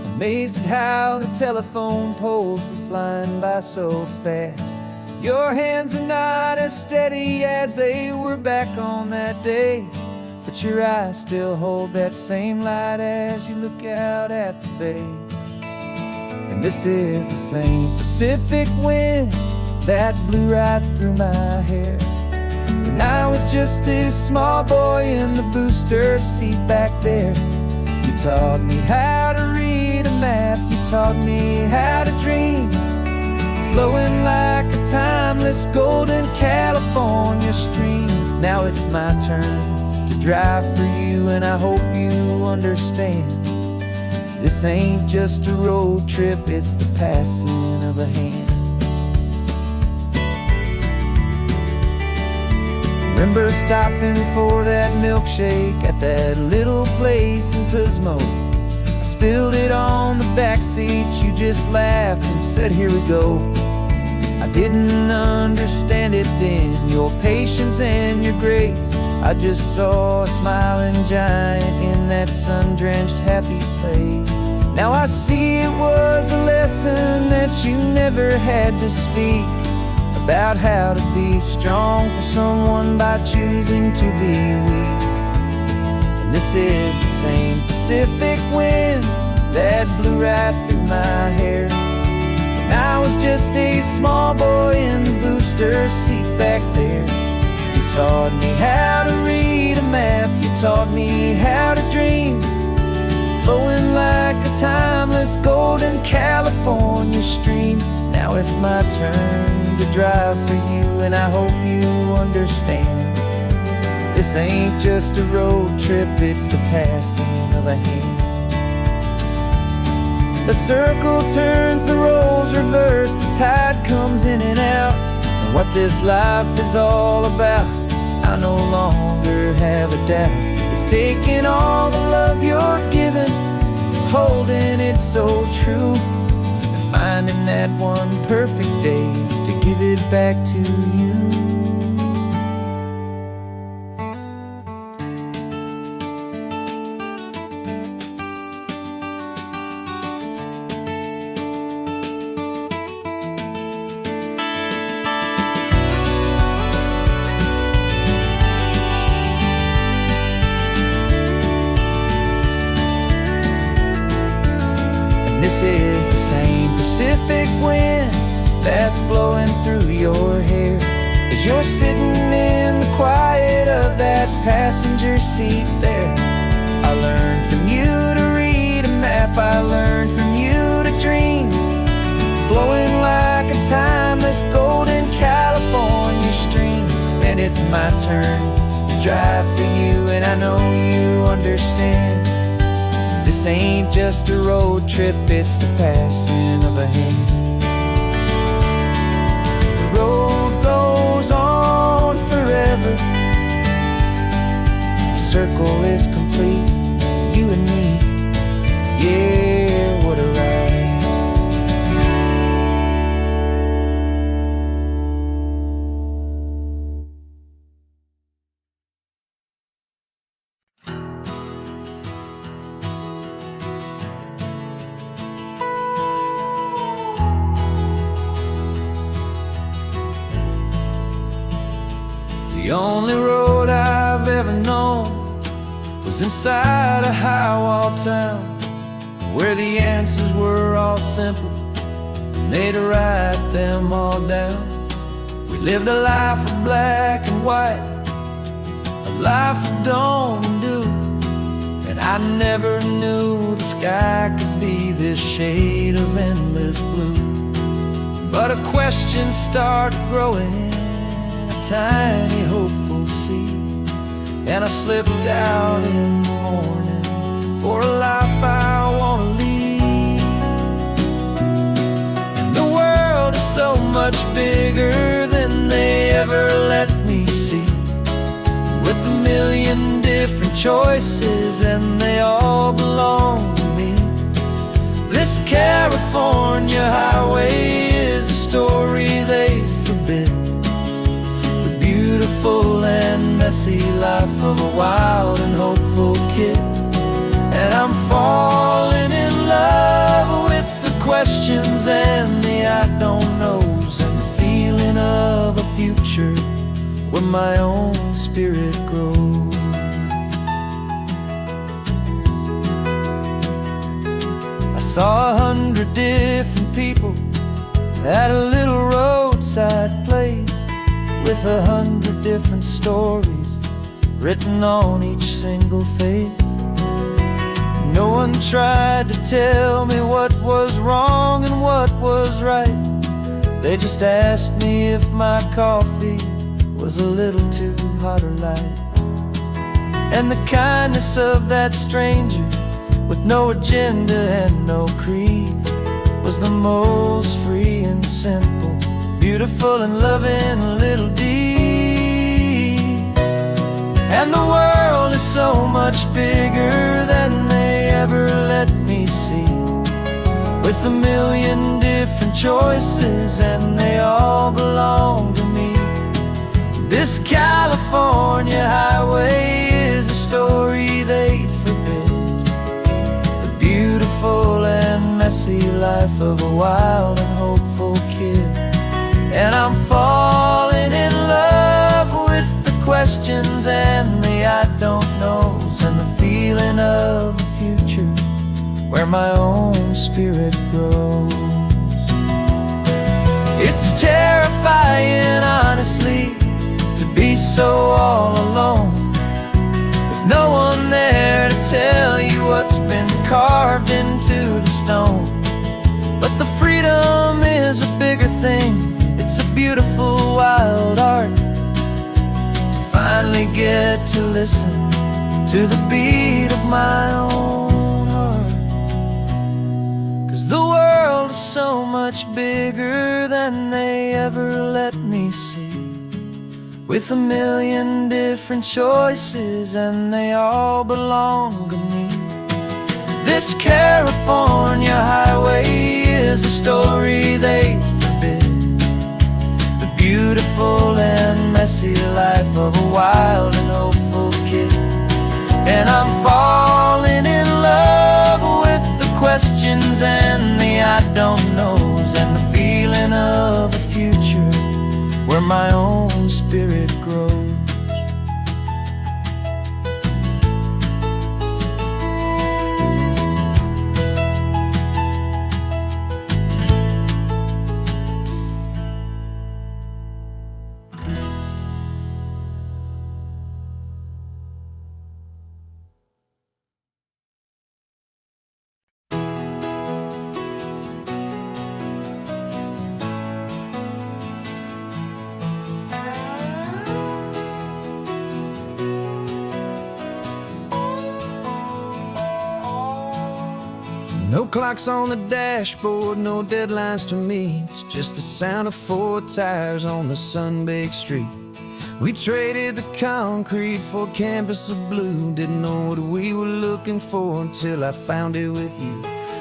amazed at how the telephone poles were flying by so fast. Your hands are not as steady as they were back on that day, but your eyes still hold that same light as you look out at the bay. And this is the same Pacific wind that blew right through my hair when I was just a small boy in the booster seat back there. You taught me how to read a map, you taught me how to dream, flowing like a timeless golden California stream. Now it's my turn to drive for you, and I hope you understand. This ain't just a road trip, it's the passing of a hand. Remember stopping for that milkshake at that little place in Pismo? I spilled it on the back seat, you just laughed and said, "Here we go." I didn't understand it then, your patience and your grace. I just saw a smiling giant in that sun-drenched happy place. Now I see it was a lesson that you never had to speak, about how to be strong for someone by choosing to be weak. And this is the same Pacific wind that blew right through my hair when I was just a small boy in the booster seat back there. You taught me how to read a map, you taught me how to dream, flowing like a timeless golden California stream. Now it's my turn to drive for you, and I hope you understand. This ain't just a road trip, it's the passing of a hand. The circle turns, the roles reverse, the tide comes in and out. And what this life is all about, I no longer have a doubt. It's taking all the love you're giving, holding it so true, and finding that one perfect day to give it back to you. This is the same Pacific wind that's blowing through your hair as you're sitting in the quiet of that passenger seat there. I learned from you to read a map, I learned from you to dream, flowing like a timeless golden California stream. And it's my turn to drive for you, and I know you understand. This ain't just a road trip, it's the passing of a hand. The road goes on forever, the circle is complete, you and me, yeah, what a ride. The only road I've ever known was inside a high-wall town, where the answers were all simple and they'd write them all down. We lived a life of black and white, life would only do. And I never knew the sky could be this shade of endless blue. But a question started growing, a tiny hopeful seed, and I slipped out in the morning for a life I want to lead. And the world is so much bigger than they ever let me see, with a million different choices and they all belong to me. This California highway is a story they forbid, the beautiful and messy life of a wild and hopeful kid. And I'm falling in love with the questions and the I don't knows, and the feeling of a future where my own spirit grows. I saw 100 different people at a little roadside place, with 100 different stories written on each single face. No one tried to tell me what was wrong and what was right. They just asked me if my coffee was a little too hot or light. And the kindness of that stranger, with no agenda and no creed, was the most free and simple, beautiful and loving little deed. And the world is so much bigger than they ever let me see, with a million different choices and they all belong to me. This California highway is a story they'd forbid, the beautiful and messy life of a wild and hopeful kid. And I'm falling in love with the questions and the I don't knows, and the feeling of a future where my own spirit grows. It's terrifying, honestly, to be so all alone, with no one there to tell you what's been carved into the stone. But the freedom is a bigger thing, it's a beautiful wild art, to finally get to listen to the beat of my own heart. 'Cause the world is so much bigger than they ever let me see, with a million different choices and they all belong to me. This California highway is a story they forbid, the beautiful and messy life of a wild and hopeful kid. And I'm falling in love with the questions and the I don't knows, and the feeling of a future where my own spirit grows. No clocks on the dashboard, no deadlines to meet, just the sound of 4 tires on the sun-baked street. We traded the concrete for a canvas of blue, didn't know what we were looking for until I found it with you.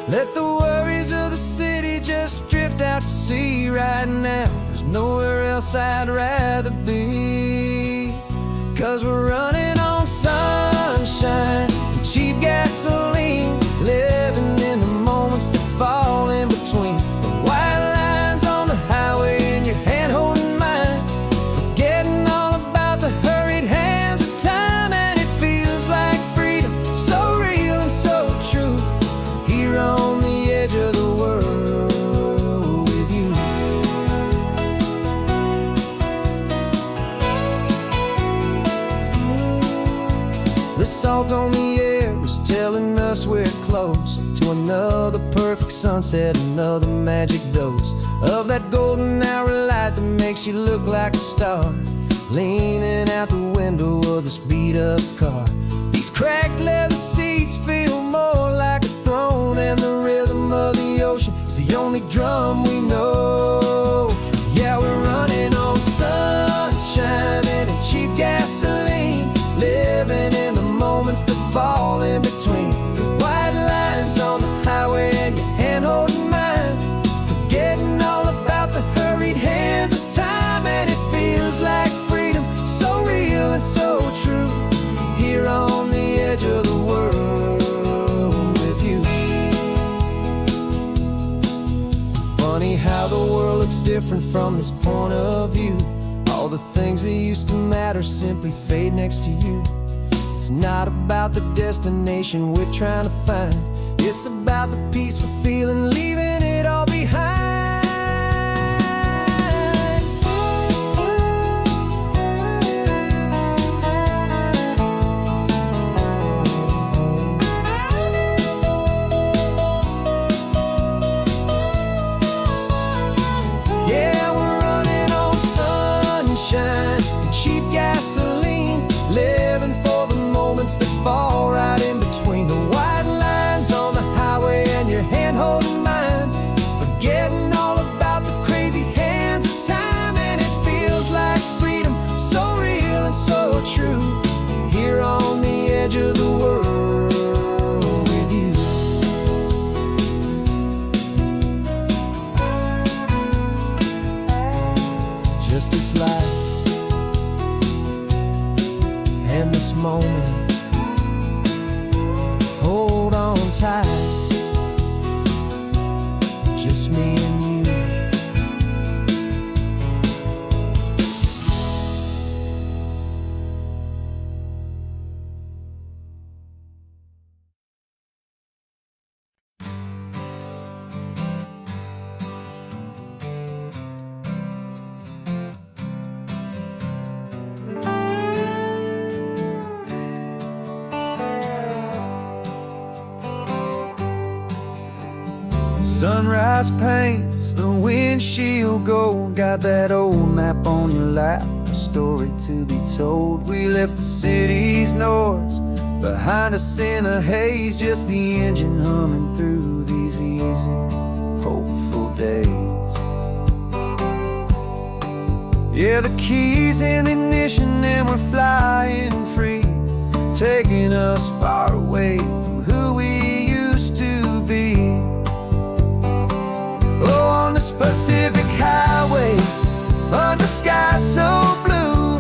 Let the worries of the city just drift out to sea right now. There's nowhere else I'd rather be, 'cause we're running on sunshine and cheap gasoline, living in the moments that fall in between the white lines on the highway and your hand holding mine, forgetting all about the hurried hands of time. And it feels like freedom, so real and so true, here on the edge of the world with you. salt on the air is telling us we're close to another perfect sunset, another magic dose of that golden hour light that makes you look like a star, leaning out the window of this beat-up car. These cracked leather seats feel more like a throne, and the rhythm of the ocean is the only drum we know. Yeah, we're running on sunshine and cheap gasoline, living in the moments that fall in between the white lines on the highway and your hand holding mine, forgetting all about the hurried hands of time. And it feels like freedom, so real and so true, here on the edge of the world with you. Funny how the world looks different from this point of view. All the things that used to matter simply fade next to you. It's not about the destination we're trying to find, it's about the peace we're feeling, leaving it all behind. Yeah, we're running on sunshine and cheap gasoline, living for the moments that fall right in between the white lines on the highway and your hand holding mine, forgetting all about the crazy hands of time. And it feels like freedom, so real and so true, here on the edge of the world with you. Just this life and this moment, hold on tight, just me and you. Sunrise paints the windshield gold, got that old map on your lap, a story to be told. We left the city's noise behind us in the haze, just the engine humming through these easy, hopeful days. Yeah, the keys in the ignition and we're flying free, taking us far away from who we used to be. Oh, on this Pacific highway, under sky so blue,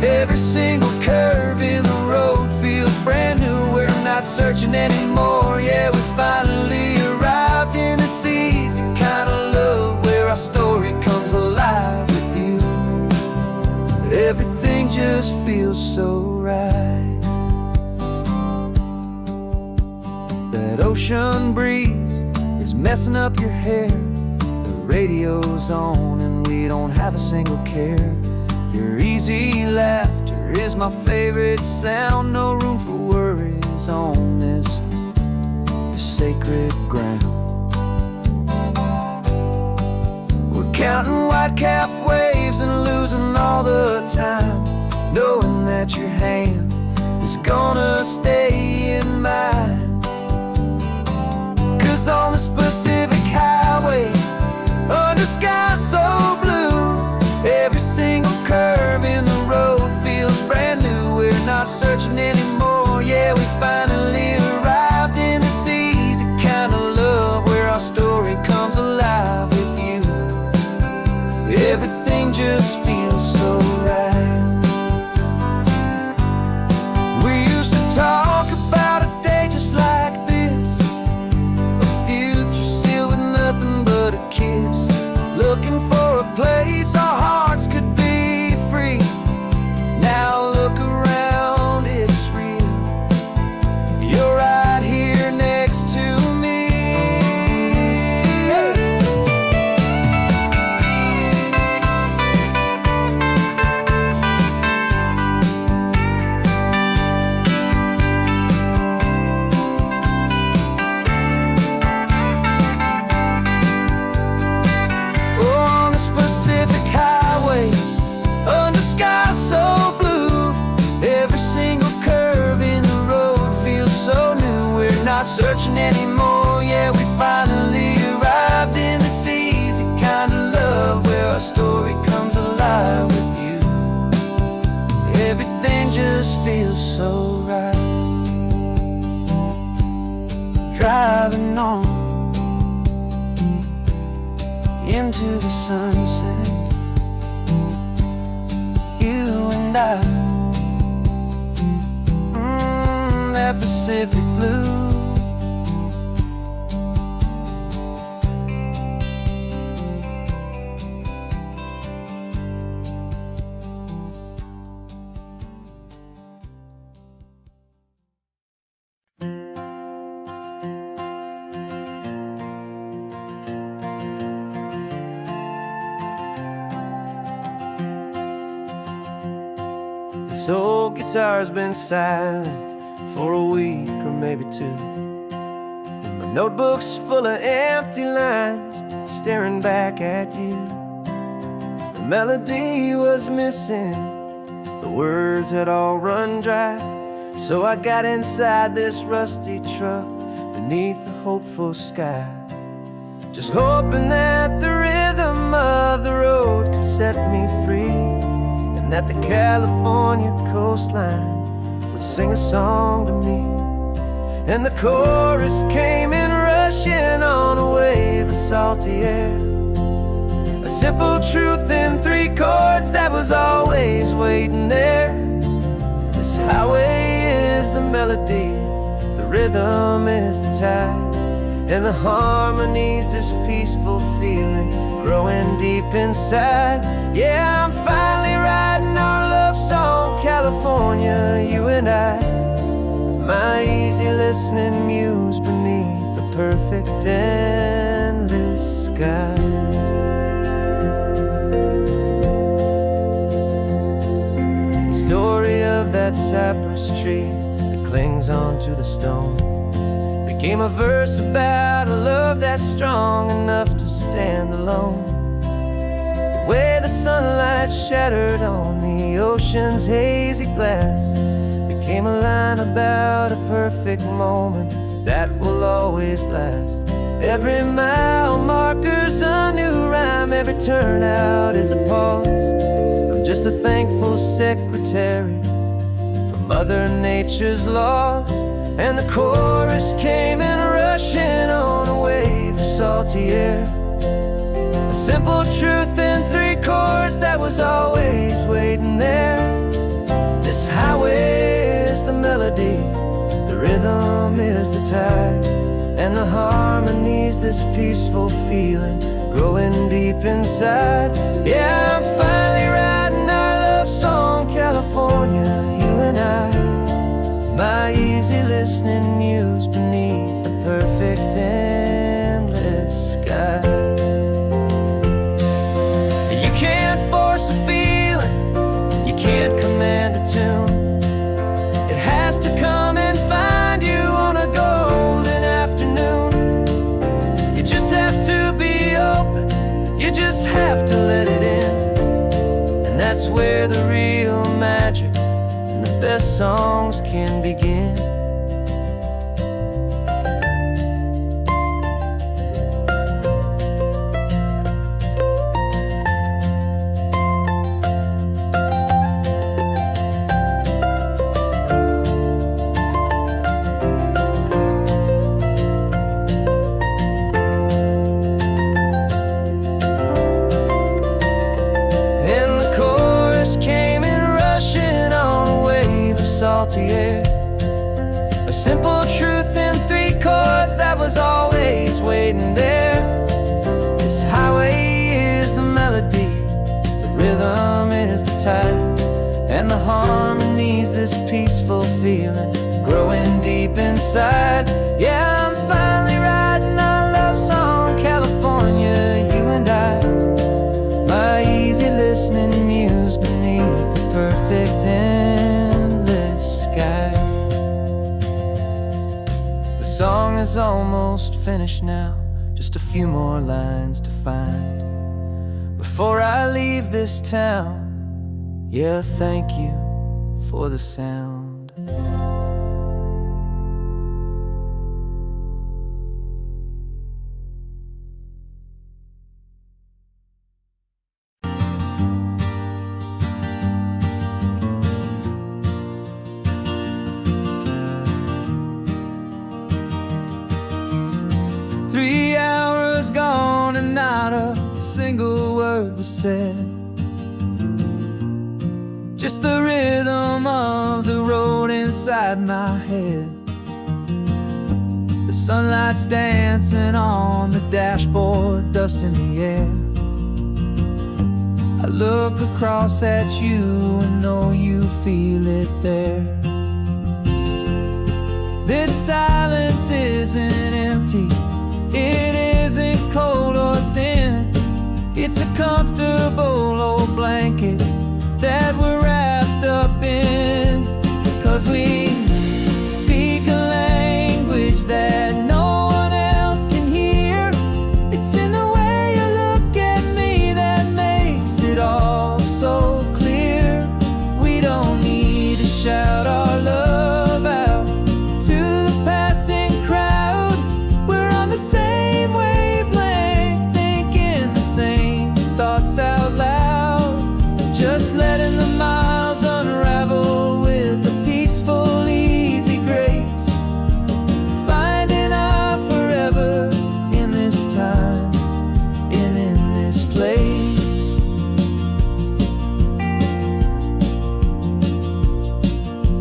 every single curve in the road feels brand new. We're not searching anymore, yeah, we finally arrived in this easy kind of love, where our story comes alive with you. Everything just feels so right. That ocean breeze is messing up your hair, radio's on and we don't have a single care. Your easy laughter is my favorite sound, no room for worries on this sacred ground. We're counting white-capped waves and losing all the time, knowing that your hand is gonna stay in mine. 'Cause on this Pacific highway, under sky so blue, every single curve in the road feels brand new. We're not searching anymore, yeah, we finally arrived in this easy kind of love, where our story comes alive with you. Everything just feels so right. We used to talk about a day just like this, a future sealed with nothing but a kiss, looking for a place our hearts could be free. Now look around, it's real, you're right here next to me. Hey. sunset, you and I, that Pacific blue. This old guitar's been silent for a week or maybe two, and my notebook's full of empty lines staring back at you. The melody was missing, the words had all run dry, so I got inside this rusty truck beneath a hopeful sky, just hoping that the rhythm of the road could set me free, and that the California coastline would sing a song to me. And the chorus came in rushing on a wave of salty air, a simple truth in 3 chords that was always waiting there. This highway is the melody, the rhythm is the tide, and the harmony's this peaceful feeling growing deep inside. Yeah, I'm finally writing our love song, California, you and I, my easy listening muse beneath the perfect endless sky. The story of that cypress tree that clings onto the stone became a verse about a love that's strong enough to stand alone. The way the sunlight shattered on the ocean's hazy glass became a line about a perfect moment that will always last. Every mile marker's a new rhyme, every turnout is a pause. I'm just a thankful secretary for Mother Nature's laws. And the chorus came in rushing on a wave of salty air, a simple truth in 3 chords that was always waiting there. This highway is the melody, the rhythm is the tide, and the harmony's this peaceful feeling growing deep inside. Yeah, I'm finally writing our love song, California, you and I, my easy listening muse beneath the perfect endless sky. You can't force a feeling, you can't command a tune. It has to come and find you on a golden afternoon. You just have to be open, you just have to let it in, and that's where the real magic, the best songs can begin. And the chorus came in rushing on a wave of salty air, a simple truth in 3 chords that was always waiting there. This highway is the melody, the rhythm is the tide, and the harmony's this peaceful feeling growing deep inside. Yeah, I'm finally writing our love song, California, you and I, my easy listening muse beneath the perfect endless sky. The song is almost finished now, just a few more lines to find before I leave this town. Yeah, thank you for the sound. 3 hours gone and not a single word word was said. Just the rhythm of the road inside my head. The sunlight's dancing on the dashboard, dust in the air. I look across at you and know you feel it there. This silence isn't empty, it isn't cold or thin. It's a comfortable old blanket that we're wrapped up in. 'Cause we speak a language that no one else can hear. It's in the way you look at me that makes it all so clear. We don't need to shout our love out to the passing crowd. We're on the same wavelength, thinking the same thoughts out loud. Just letting the miles unravel with a peaceful, easy grace. Finding our forever in this time and in this place.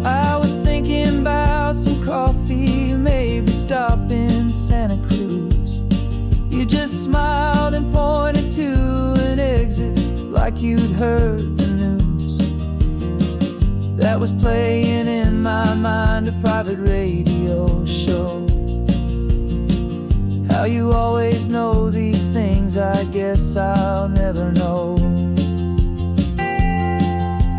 I was thinking about some coffee, maybe stop in Santa Cruz. You just smiled and pointed to an exit like you'd heard the news. That was playing in my mind, a private radio show. How you always know these things, I guess I'll never know.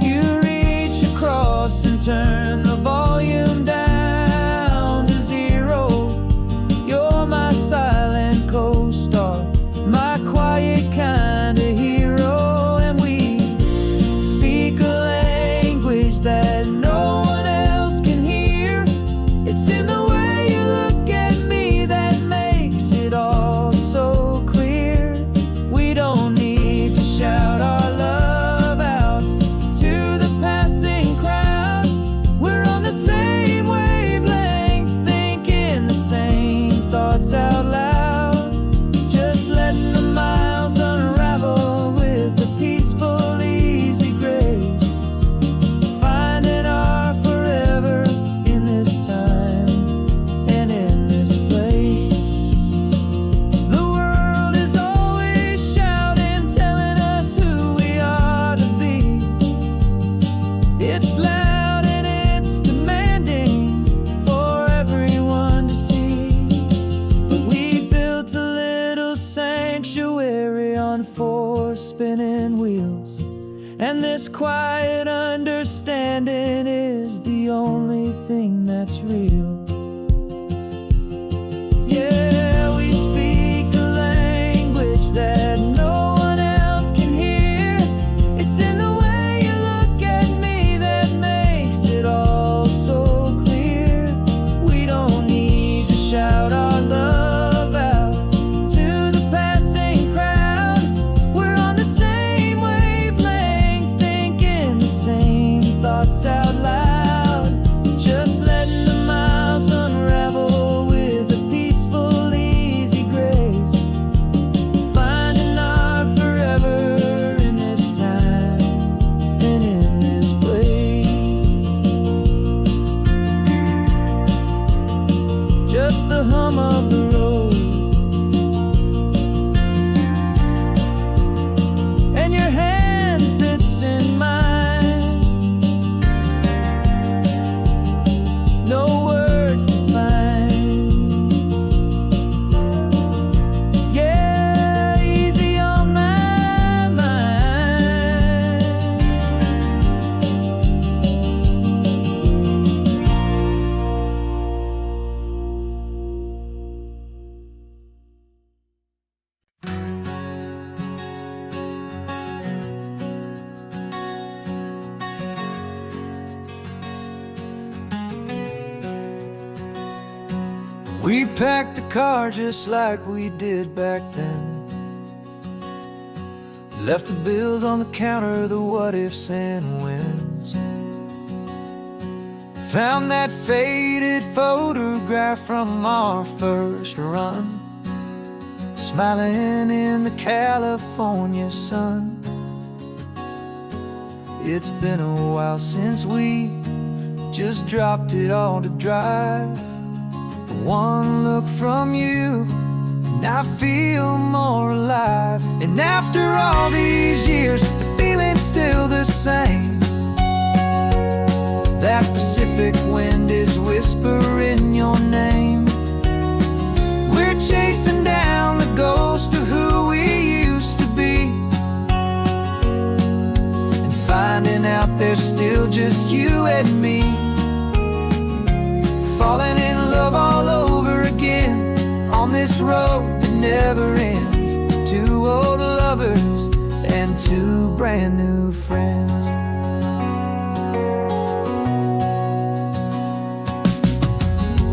You reach across and turn the volume down to zero. You're my silent co-star, my quiet kind of hero. That no one else can hear. It's in the way you look at me that makes it all so clear. We don't need to shout our love out to the passing crowd. We're on the same wavelength, thinking the same thoughts out loud. Just letting the miles unravel with a peaceful, easy grace. Spinning wheels, and this quiet understanding is the only thing that's real. Yeah, we speak a language that no one else can hear. It's in the way you look at me that makes it all so clear. We don't need to shout our love out to the passing crowd. We're on the same wavelength, thinking the same thoughts out loud. Just letting the miles unravel with a peaceful, easy grace. Finding our forever in this time and in this place. Just the hum of the road and your hand fits in mine. No words to find. Yeah, easy on my mind. We packed the car just like we did back then. Left the bills on the counter, the what ifs and whens. Found that faded photograph from our first run. smiling in the California sun. It's been a while since we just dropped it all to drive. But one look from you and I feel more alive. And after all these years, the feeling's still the same. That Pacific wind is whispering your name. We're chasing down the ghost of who we used to be, and finding out there's still just you and me. Falling in love all over again on this road that never ends. Two old lovers and two brand new friends.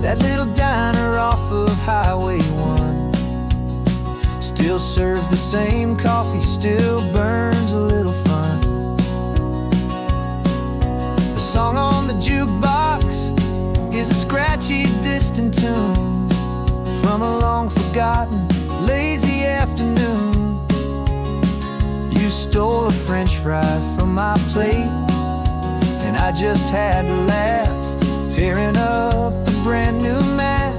That little diner off of Highway 1 still serves the same coffee, still burns a little fun. The song on the jukebox is a scratchy, distant tune from a long-forgotten, lazy afternoon. You stole a French fry from my plate, and I just had to laugh, tearing up the brand new map.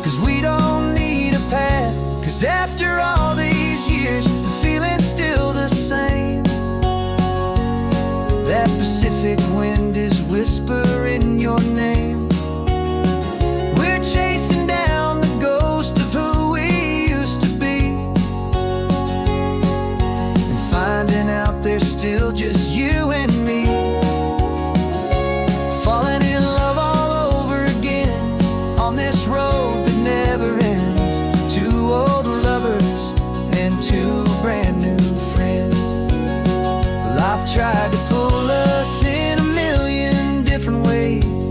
'Cause we don't need a path, 'cause after all these years, the feeling's still the same. That Pacific wind is whispering your name. We're chasing down the ghost of who we used to be, and finding out there's still just you and me. Falling in love all over again on this road that never ends. Two old lovers and two brand new friends. Life tried to pull us in a million different ways,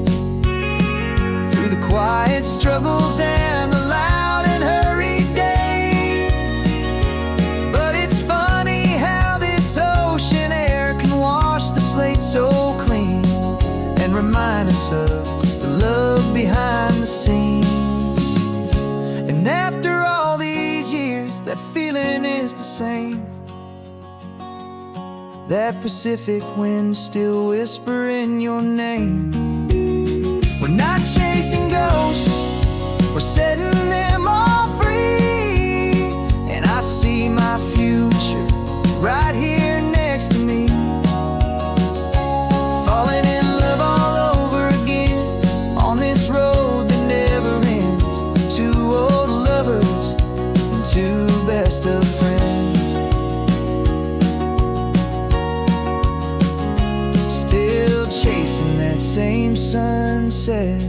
through the quiet struggles and the loud and hurried days. But it's funny how this ocean air can wash the slate so clean, and remind us of the love behind the scenes. And after all these years, that feeling is the same. That Pacific wind still whispering your name. We're not chasing ghosts, we're setting them all free. And I see my future right here next to me. Falling in love all over again on this road that never ends. Two old lovers and two best of friends. Still chasing that same sunset,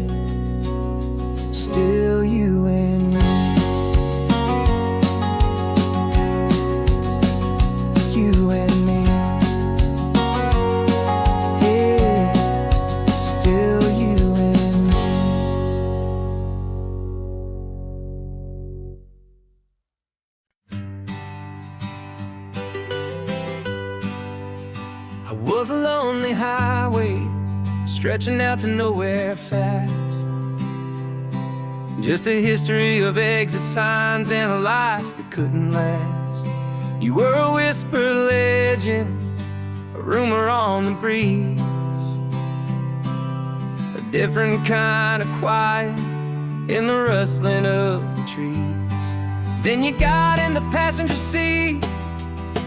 still you and me. You and me. Yeah, still you and me. I was a lonely highway stretching out to nowhere fast. Just a history of exit signs and a life that couldn't last. You were a whisper legend, a rumor on the breeze, a different kind of quiet in the rustling of the trees. Then you got in the passenger seat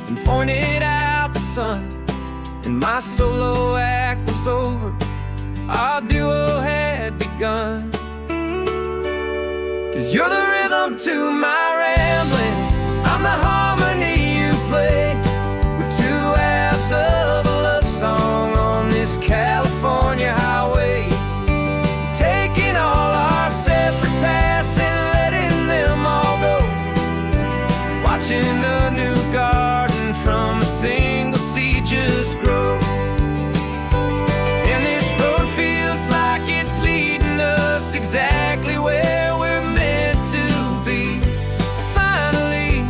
and pointed out the sun, and my solo act was over, our duo had begun. 'Cause you're the rhythm to my rambling, I'm the harmony you play. We're two halves of a love song on this California highway, taking all our separate paths and letting them all go. Watching the new garden from a single seed just grow. And this road feels like it's leading us exactly where we're meant to be. Finally,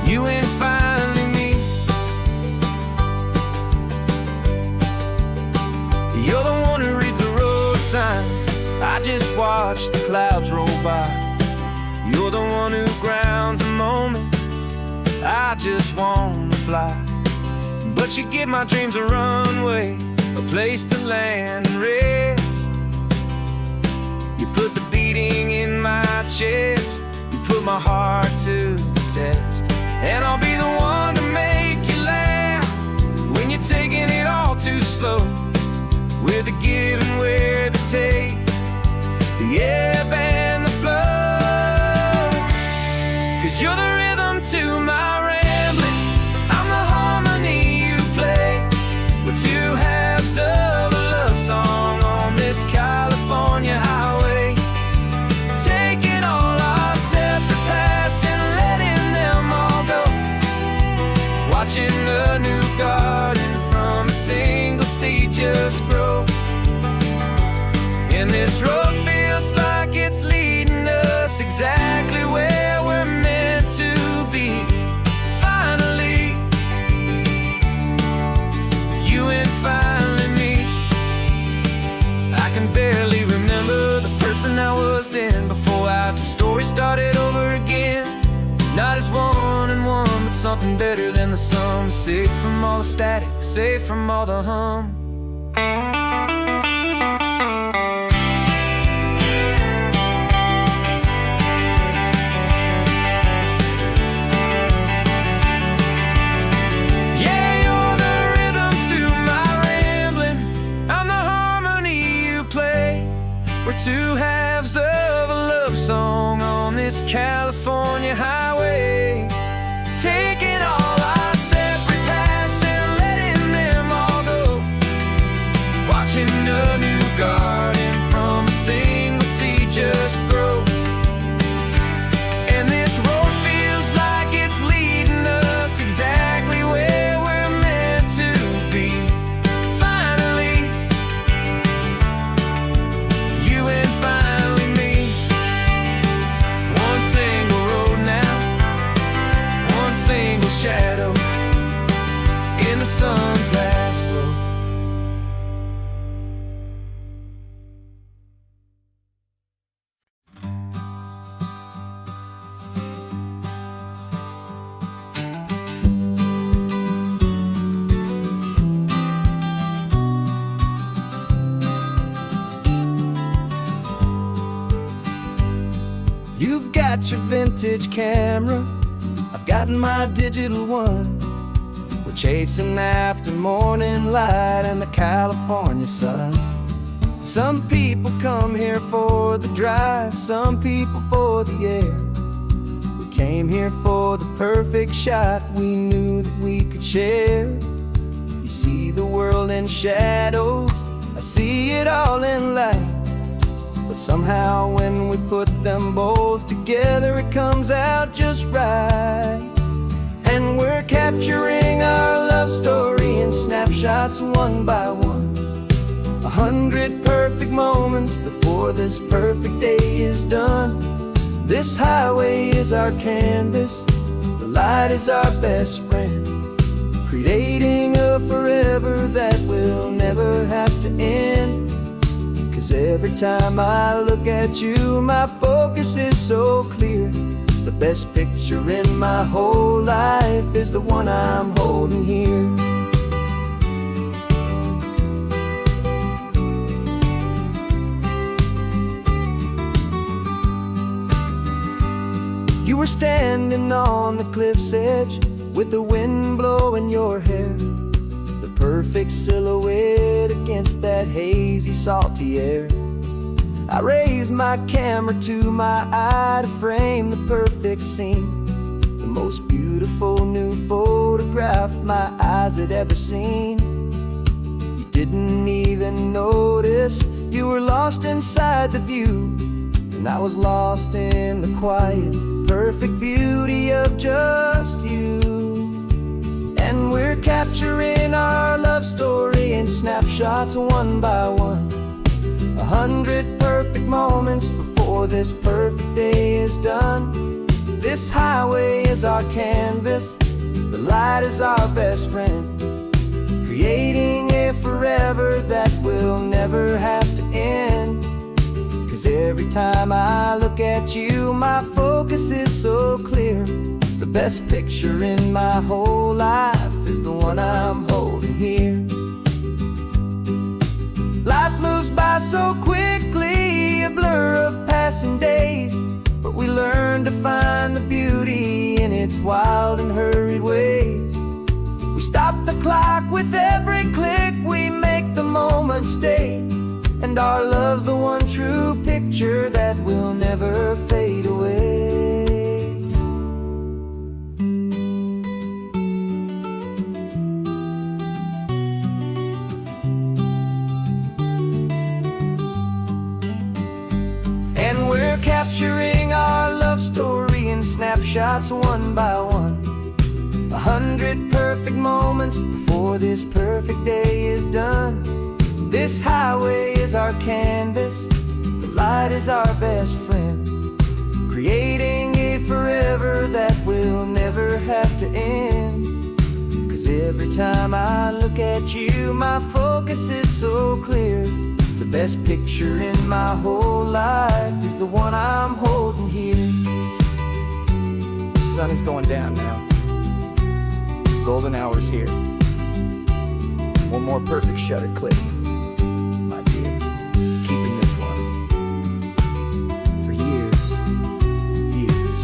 you and finally me. You're the one who reads the road signs, I just watch the clouds roll by. You're the one who grounds the moment. I just wanna fly, but you give my dreams a runway, a place to land and rest. You put the beating in my chest, you put my heart to the test. And I'll be the one to make you laugh when you're taking it all too slow. We're the give and we're the take, the ebb and the flow. 'Cause you're the rhythm to my rambling, I'm the harmony you play. We're two halves of a love song on this California highway, taking all our separate paths and letting them all go. Watching a new garden from a single seed just grow. And this road feels like it's leading us exactly where we're meant to be. Finally, you and finally me. I can barely remember the person I was then, before our two stories started over again. Not as one and one, but something better than the sum. Safe from all the static, safe from all the hum. We're two halves of a love song on this California highway, taking all our separate paths and letting them all go. Watching a new garden from a single seed just grow. And this road feels like it's leading us exactly where we're meant to be. Finally, you and finally me. One single road now, one single shadow in the sun's last glow. You've got your vintage camera, I've got my digital one. We're chasing after morning light and the California sun. Some people come here for the drive, some people for the air. We came here for the perfect shot we knew that we could share. You see the world in shadows, I see it all in light. But somehow when we put them both together, it comes out just right. And we're capturing our love story in snapshots one by one. 100 perfect moments before this perfect day is done. This highway is our canvas, the light is our best friend, creating a forever that will never have to end. 'Cause every time I look at you, my focus is so clear. The best picture in my whole life is the one I'm holding here. You were standing on the cliff's edge with the wind blowing your hair, the perfect silhouette against that hazy, salty air. I raised my camera to my eye to frame the perfect scene, the most beautiful new photograph my eyes had ever seen. You didn't even notice you were lost inside the view, and I was lost in the quiet, perfect beauty of just you. And we're capturing our love story in snapshots one by one. 100 perfect moments before this perfect day is done. This highway is our canvas, the light is our best friend, creating a forever that will never have to end. 'Cause every time I look at you, my focus is so clear. The best picture in my whole life is the one I'm holding here. Life moves by so quickly, a blur of passing days, but we learn to find the beauty in its wild and hurried ways. We stop the clock with every click, we make the moment stay, and our love's the one true picture that will never fade away. And we're capturing our love story in snapshots one by one. 100 perfect moments before this perfect day is done. This highway is our canvas, the light is our best friend, creating a forever that will never have to end. 'Cause every time I look at you, my focus is so clear. The best picture in my whole life is the one I'm holding here. The sun is going down now. Golden hour's here. One more perfect shutter click, my dear. Keeping this one for years, years.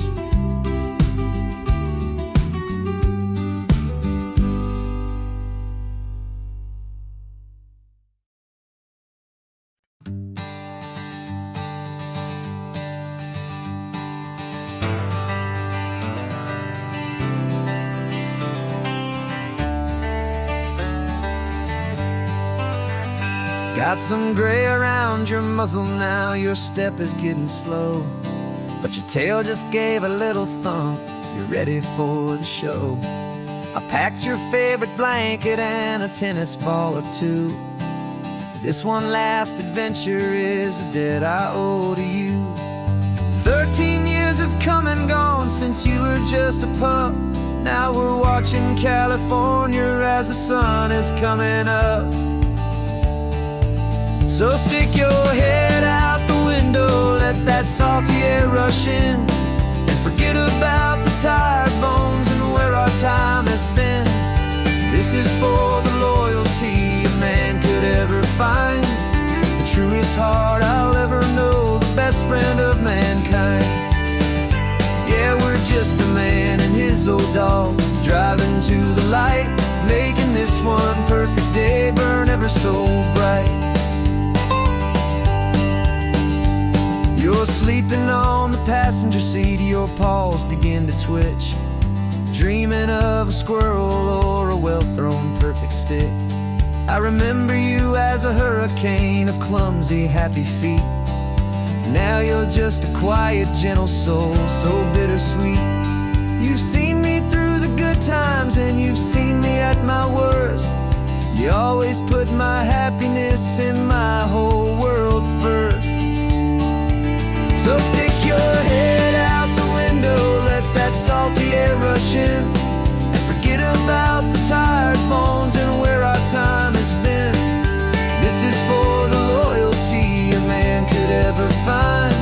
Got some gray around your muzzle now, your step is getting slow, but your tail just gave a little thump, you're ready for the show. I packed your favorite blanket and a tennis ball or two. This one last adventure is a debt I owe to you. 13 years have come and gone since you were just a pup. Now we're watching California as the sun is coming up. So stick your head out the window, let that salty air rush in, and forget about the tired bones and where our time has been. This is for the loyalty a man could ever find, the truest heart I'll ever know, the best friend of mankind. Yeah, we're just a man and his old dog, driving to the light, making this one perfect day burn ever so bright. You're sleeping on the passenger seat, your paws begin to twitch, dreaming of a squirrel or a well-thrown perfect stick. I remember you as a hurricane of clumsy, happy feet. Now you're just a quiet, gentle soul, so bittersweet. You've seen me through the good times and you've seen me at my worst. You always put my happiness in my whole world first. So stick your head out the window, let that salty air rush in, and forget about the tired bones and where our time has been. This is for the loyalty a man could ever find,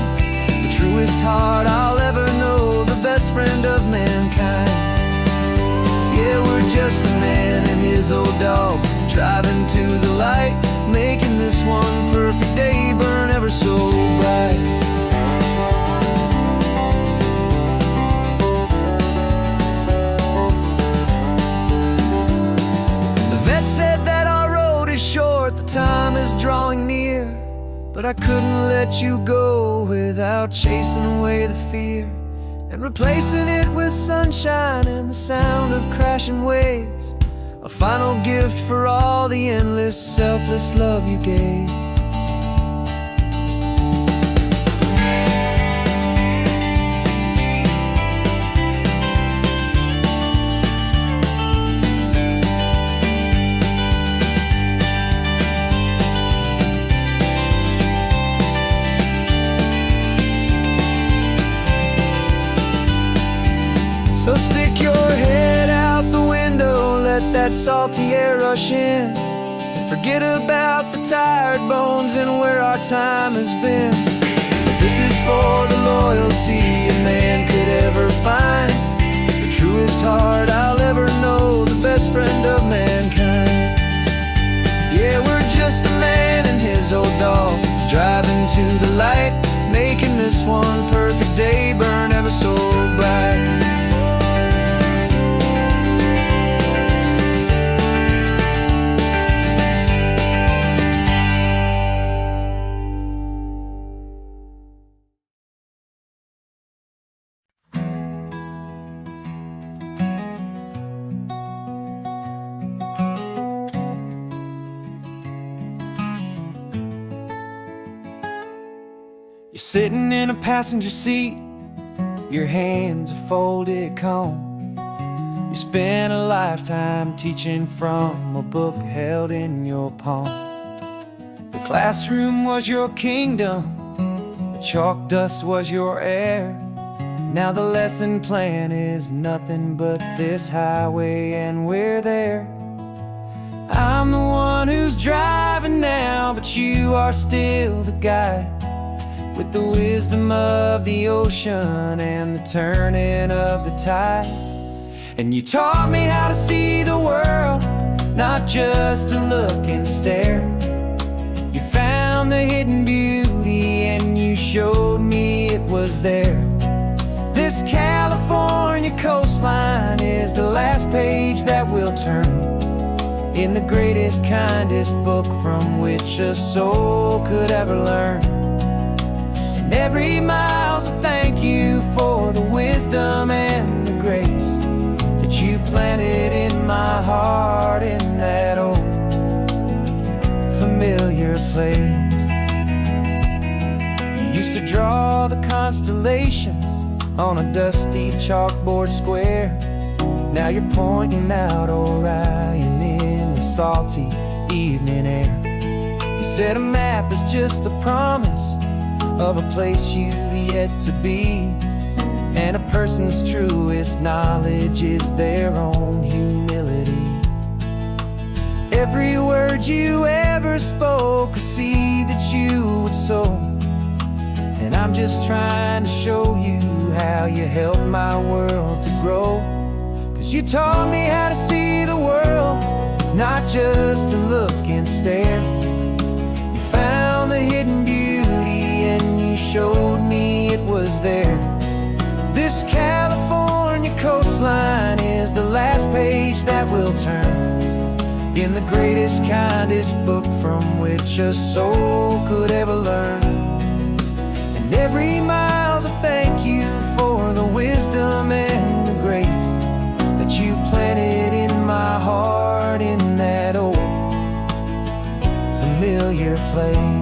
the truest heart I'll ever know, the best friend of mankind. Yeah, we're just a man and his old dog, driving to the light, making this one perfect day burn ever so bright. Said that our road is short, the time is drawing near, but I couldn't let you go without chasing away the fear and replacing it with sunshine and the sound of crashing waves, a final gift for all the endless, selfless love you gave. So stick your head out the window, let that salty air rush in, and forget about the tired bones and where our time has been. This is for the loyalty a man could ever find, the truest heart I'll ever know, the best friend of mankind. Yeah, we're just a man and his old dog, driving to the light, making this one perfect day burn ever so bright. You're sitting in a passenger seat, your hands are folded calm. You spent a lifetime teaching from a book held in your palm. The classroom was your kingdom, the chalk dust was your air. Now the lesson plan is nothing but this highway and we're there. I'm the one who's driving now, but you are still the guide, with the wisdom of the ocean and the turning of the tide. And you taught me how to see the world, not just to look and stare. You found the hidden beauty and you showed me it was there. This California coastline is the last page that we'll turn in the greatest, kindest book from which a soul could ever learn. Every mile's a thank you for the wisdom and the grace that you planted in my heart in that old familiar place. You used to draw the constellations on a dusty chalkboard square. Now you're pointing out Orion in the salty evening air. You said a map is just a promise of a place you've yet to be, and a person's truest knowledge is their own humility. Every word you ever spoke, a seed that you would sow, and I'm just trying to show you how you helped my world to grow. 'Cause you taught me how to see the world, not just to look and stare. You found the hidden beauty and you showed me it was there. This California coastline is the last page that we'll turn in the greatest, kindest book from which a soul could ever learn. And every mile's a thank you for the wisdom and the grace that you planted in my heart in that old familiar place.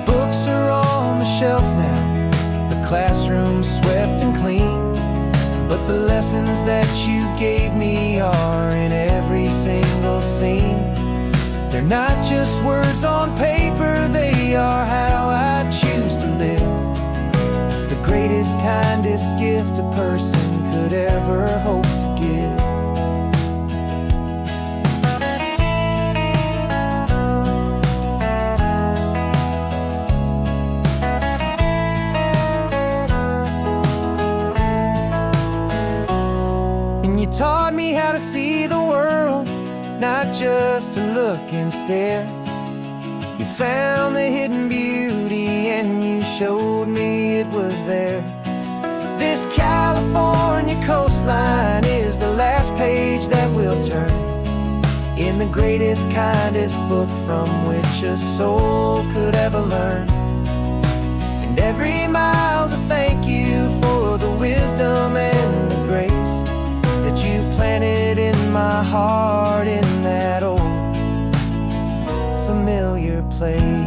Books are on the shelf now, the classroom swept and clean, but the lessons that you gave me are in every single scene. They're not just words on paper, they are how I choose to live. The greatest, kindest gift a person could ever hope to give. Taught me how to see the world, not just to look and stare. You found the hidden beauty and you showed me it was there. This California coastline is the last page that we'll turn in the greatest, kindest book from which a soul could ever learn. And every mile's a thank you for the wisdom and the grace that you planted in my heart in that old familiar place.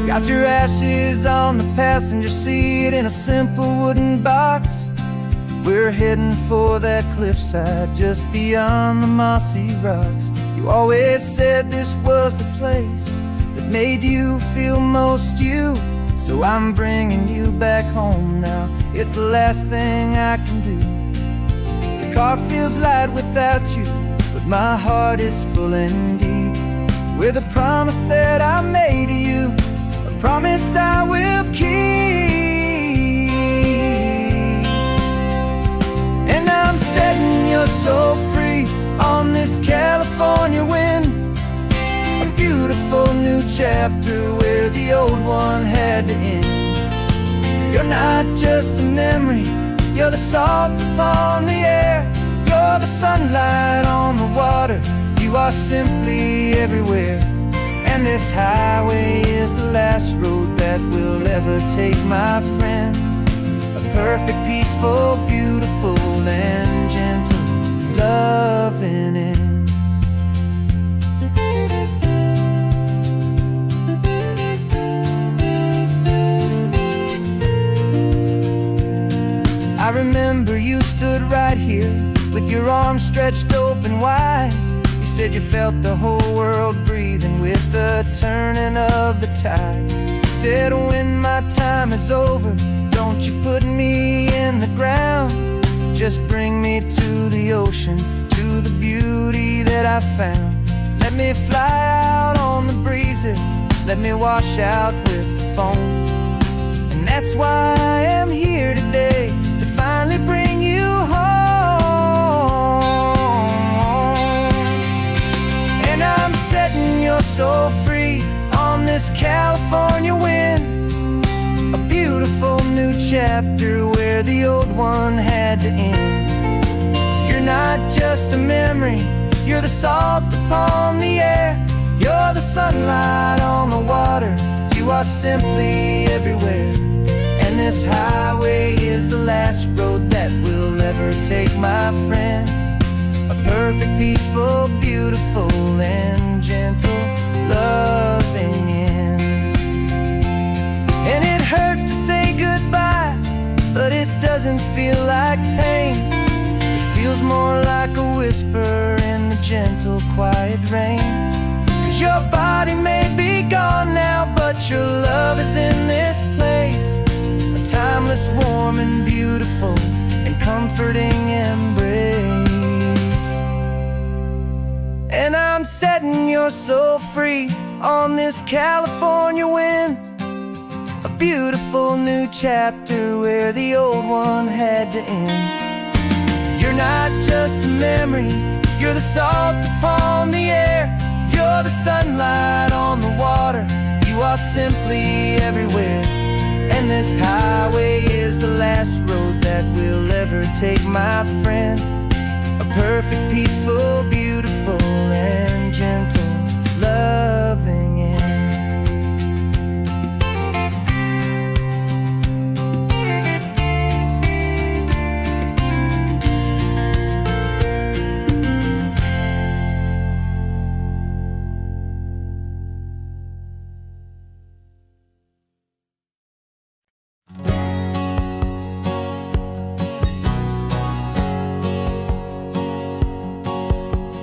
Got your ashes on the passenger seat in a simple wooden box. We're heading for that cliffside just beyond the mossy rocks. You always said this was the place that made you feel most you. So I'm bringing you back home now. It's the last thing I can do. The car feels light without you, but my heart is full and deep with a promise that I made to you, a promise I will keep. And I'm setting your soul free on this California wind, a beautiful new chapter where the old one had to end. You're not just a memory, you're the salt upon the air, you're the sunlight on the water, you are simply everywhere. And this highway is the last road that we'll ever take, my friend. A perfect, peaceful, beautiful, and gentle loving end. I remember you stood right here with your arms stretched open wide. You said you felt the whole world breathing with the turning of the tide. You said when my time is over, don't you put me in the ground, just bring me to the ocean, to the beauty that I found. Let me fly out on the breezes, let me wash out with the foam. And that's why I am here today, to finally bring you home. And I'm setting your soul free on this California wind, a beautiful new chapter where the old one had to end. You're not just a memory, you're the salt upon the air, you're the sunlight on the water, you are simply everywhere. And this highway is the last road that we'll ever take, my friend. A perfect, peaceful, beautiful, and gentle loving end. And it hurts to say goodbye, but it doesn't feel like pain. It feels more like a whisper in the gentle, quiet rain. 'Cause your body may be gone now, but your love is in this place, a timeless, warm, and beautiful, and comforting embrace. And I'm setting your soul free on this California wind, a beautiful new chapter where the old one had to end. You're not just a memory, you're the salt upon the air, you're the sunlight on the water, you are simply everywhere. And this highway is the last road that we'll ever take, my friend. A perfect, peaceful, beautiful, and gentle loving end.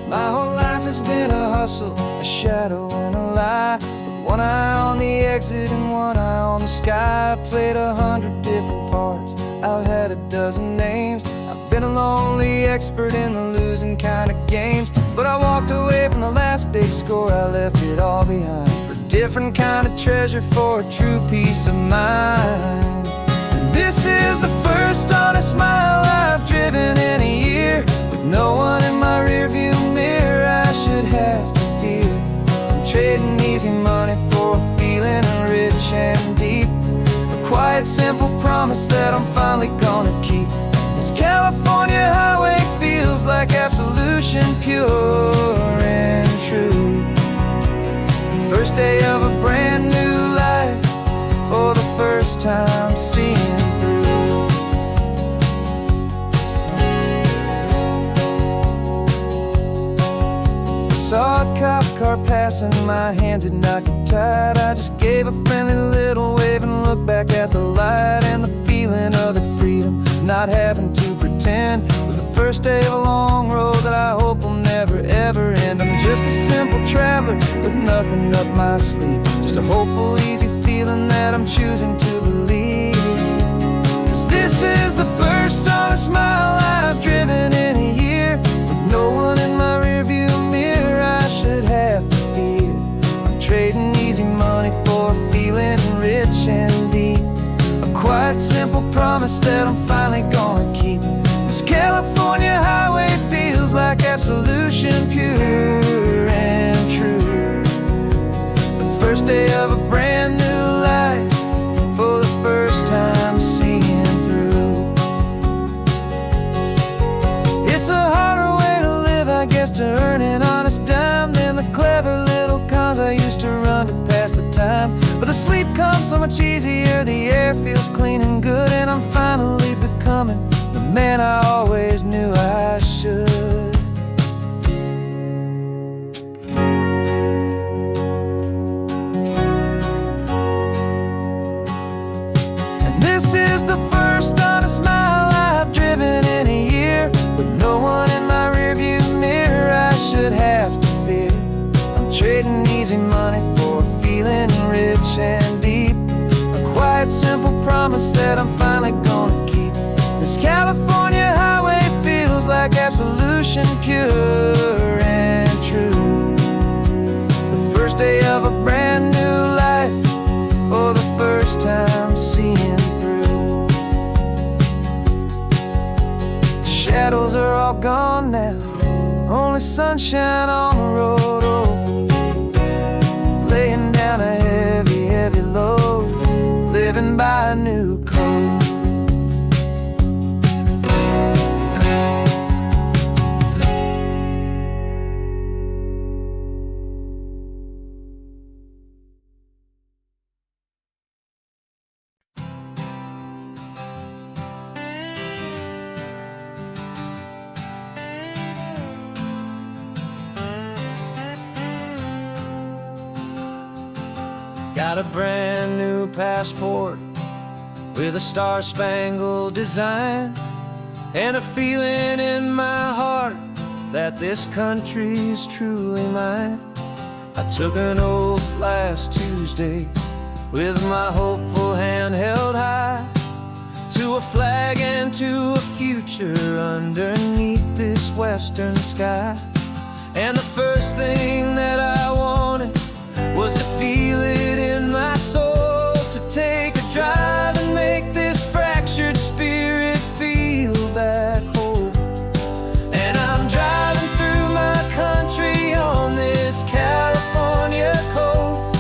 My whole life has been a hustle, a shadow and a lie, with one eye on the exit and one eye on the sky. I played 100 different parts, I've had a dozen names, I've been a lonely expert in the losing kind of games. But I walked away from the last big score, I left it all behind, for a different kind of treasure, for a true peace of mind. And this is the first honest mile I've driven in a year, with no one in my rearview mirror I should have to fear. I'm trading easy money for a feeling rich and deep, a quiet, simple promise that I'm finally gonna keep. This California highway feels like absolution, pure and true. First day of a brand new life, for the first time seeing through. Saw a cop car passing, my hands had not got tied. I just gave a friendly little wave and looked back at the light, and the feeling of the freedom, not having to pretend 10 was the first day of a long road that I hope will never ever end. I'm just a simple traveler with nothing up my sleeve, just a hopeful, easy feeling that I'm choosing to believe. 'Cause this is the first honest mile I've driven in a year, with no one in my rearview mirror I should have to fear. I'm trading easy money for a feeling rich and deep, a quiet, simple promise that I'm finally gonna keep. This California highway feels like absolution, pure and true. The first day of a brand new life, for the first time seeing through. It's a harder way to live, I guess, to earn an honest dime than the clever little cons I used to run to pass the time. But the sleep comes so much easier, the air feels clean and good, and I'm finally becoming the man I always knew I should. And this is the first honest mile I've driven in a year, with no one in my rearview mirror I should have to fear. I'm trading easy money for a feeling rich and deep, a quiet, simple promise that I'm finally gonna keep. This California highway feels like absolution, pure and true. The first day of a brand new life, for the first time seeing through. The shadows are all gone now, only sunshine on the road. Oh, laying down a heavy, heavy load, living by a new code. Got a brand new passport with a star-spangled design, and a feeling in my heart that this country's truly mine. I took an oath last Tuesday with my hopeful hand held high, to a flag and to a future underneath this western sky. And the first thing that I wanted was to feel it in my soul, to take a drive and make this fractured spirit feel back home. And I'm driving through my country on this California coast,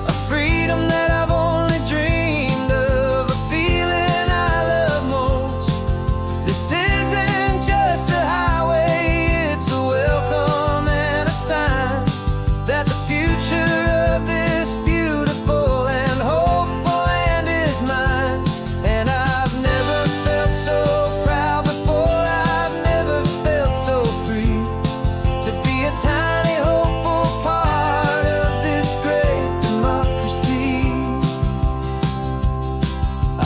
a freedom that I've only dreamed of, a feeling I love most. This isn't just a highway, it's a welcome and a sign that the future of this beautiful and hopeful land is mine. And I've never felt so proud before, I've never felt so free, to be a tiny hopeful part of this great democracy.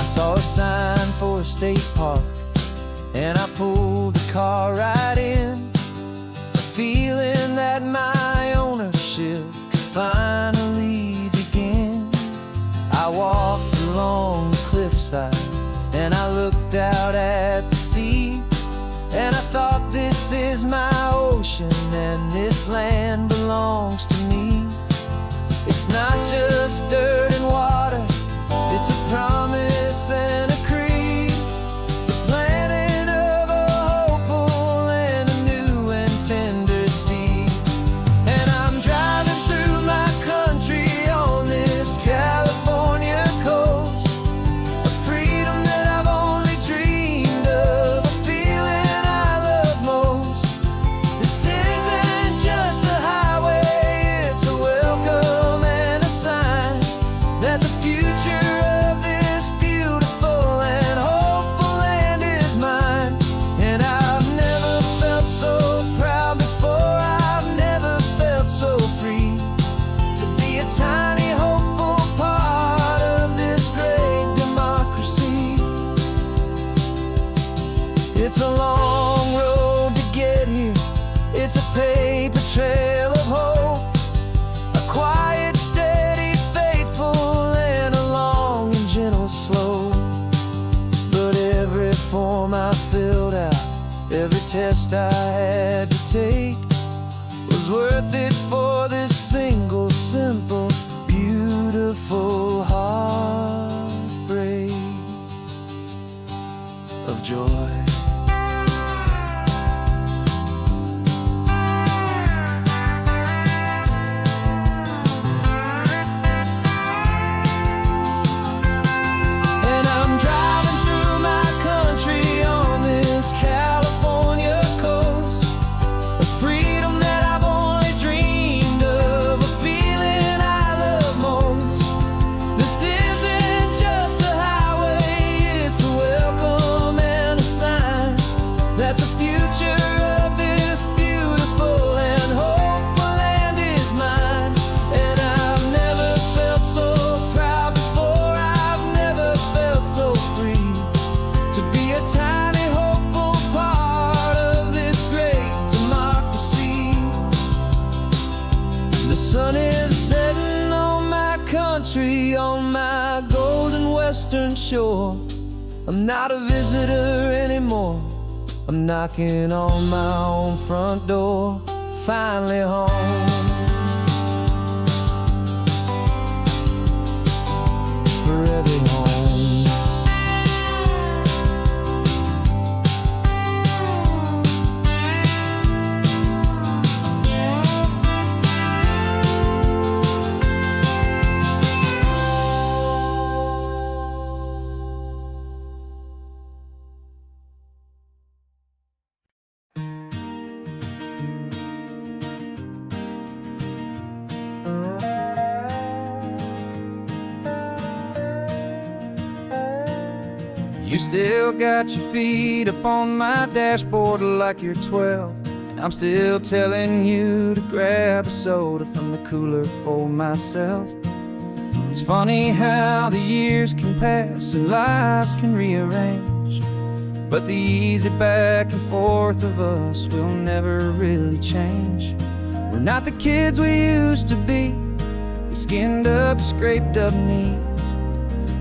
I saw a sign for a state park, and I pulled the car right in, a feeling that my ownership could finally begin. I walked along the cliffside and I looked out at the sea, and I thought, this is my ocean and this land belongs to me. It's not just dirt and water, it's a promise and a creed, the planting of a hopeful and a new and tender seed. And I'm driving through my country on this California coast, a freedom that I've only dreamed of, a feeling I love most. This isn't just a highway, it's a welcome and a sign that the future real slow. But every form I filled out, every test I had to take, was worth it for this single, simple, beautiful heartbreak of joy. On my golden western shore, I'm not a visitor anymore. I'm knocking on my own front door, finally home. Forever home. You still got your feet up on my dashboard like you're 12, and I'm still telling you to grab a soda from the cooler for myself. It's funny how the years can pass and lives can rearrange, but the easy back and forth of us will never really change. We're not the kids we used to be, with skinned up, scraped up knees,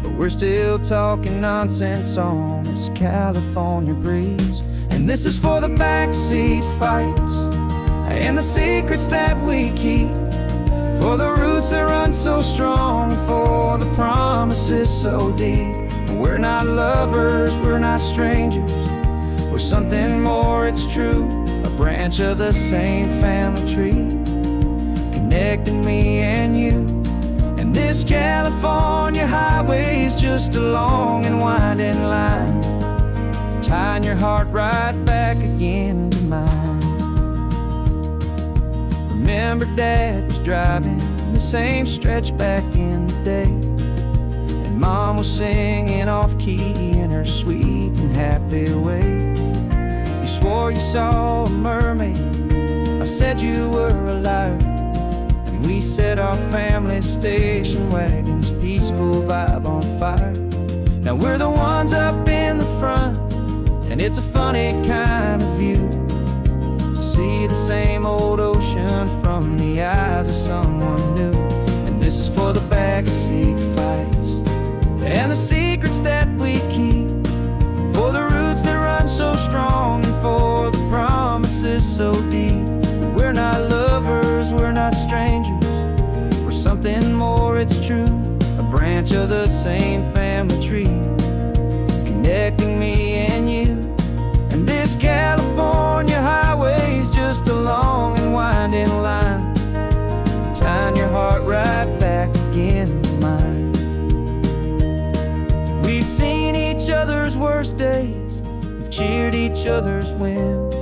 but we're still talking nonsense on this California breeze. And this is for the backseat fights and the secrets that we keep, for the roots that run so strong, for the promises so deep. We're not lovers, we're not strangers, we're something more, it's true. A branch of the same family tree, connecting me and you. And this California highway is just a long and winding line, tying your heart right back again to mine. Remember Dad was driving the same stretch back in the day, and Mom was singing off-key in her sweet and happy way. You swore you saw a mermaid, I said you were a liar, and we set our family station wagon's peaceful vibe on fire. Now we're the ones up in the front, and it's a funny kind of view to see the same old ocean from the eyes of someone new. And this is for the backseat fights and the secrets that we keep, for the roots that run so strong and for the promises so deep. We're not lovers, we're not strangers, we're something more, it's true. A branch of the same family tree, connecting me and you. And this California highway is just a long and winding line, tying your heart right back again to mine. We've seen each other's worst days, we've cheered each other's wins,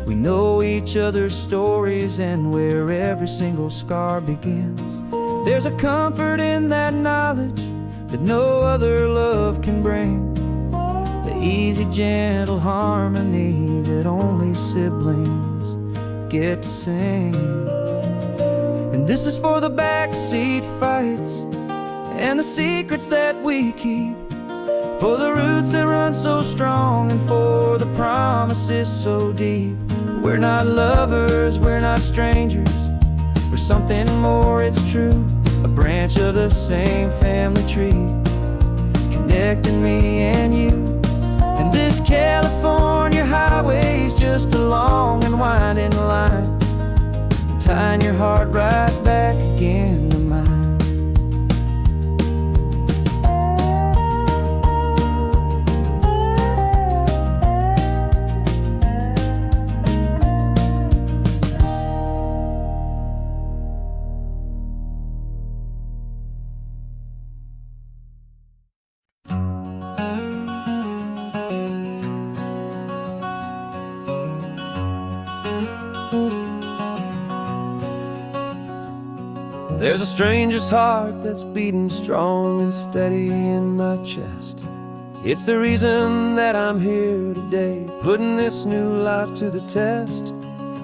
we know each other's stories and where every single scar begins. There's a comfort in that knowledge that no other love can bring, the easy, gentle harmony that only siblings get to sing. And this is for the backseat fights and the secrets that we keep, for the roots that run so strong and for the promises so deep. We're not lovers, we're not strangers, we're something more, it's true. A branch of the same family tree, protecting me and you. And this California highway's just a long and winding line, tying your heart right back again to mine. There's a stranger's heart that's beating strong and steady in my chest. It's the reason that I'm here today, putting this new life to the test.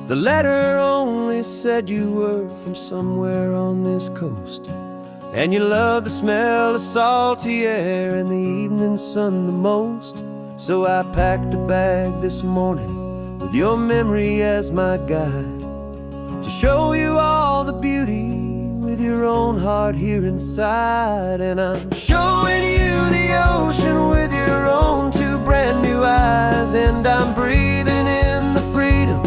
The letter only said you were from somewhere on this coast, and you love the smell of salty air and the evening sun the most. So I packed a bag this morning with your memory as my guide, to show you all the beauty with your own heart here inside. And I'm showing you the ocean with your own two brand new eyes, and I'm breathing in the freedom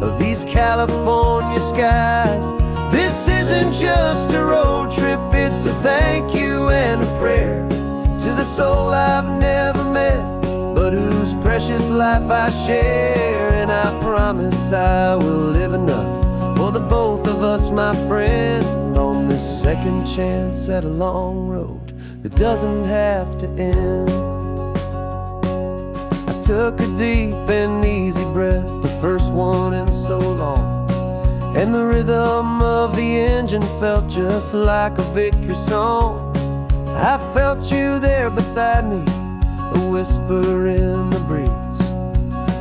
of these California skies. This isn't just a road trip, it's a thank you and a prayer to the soul I've never met, but whose precious life I share. And I promise I will live enough for the both of us, my friend, on this second chance at a long road that doesn't have to end. I took a deep and easy breath, the first one in so long, and the rhythm of the engine felt just like a victory song. I felt you there beside me, a whisper in the breeze,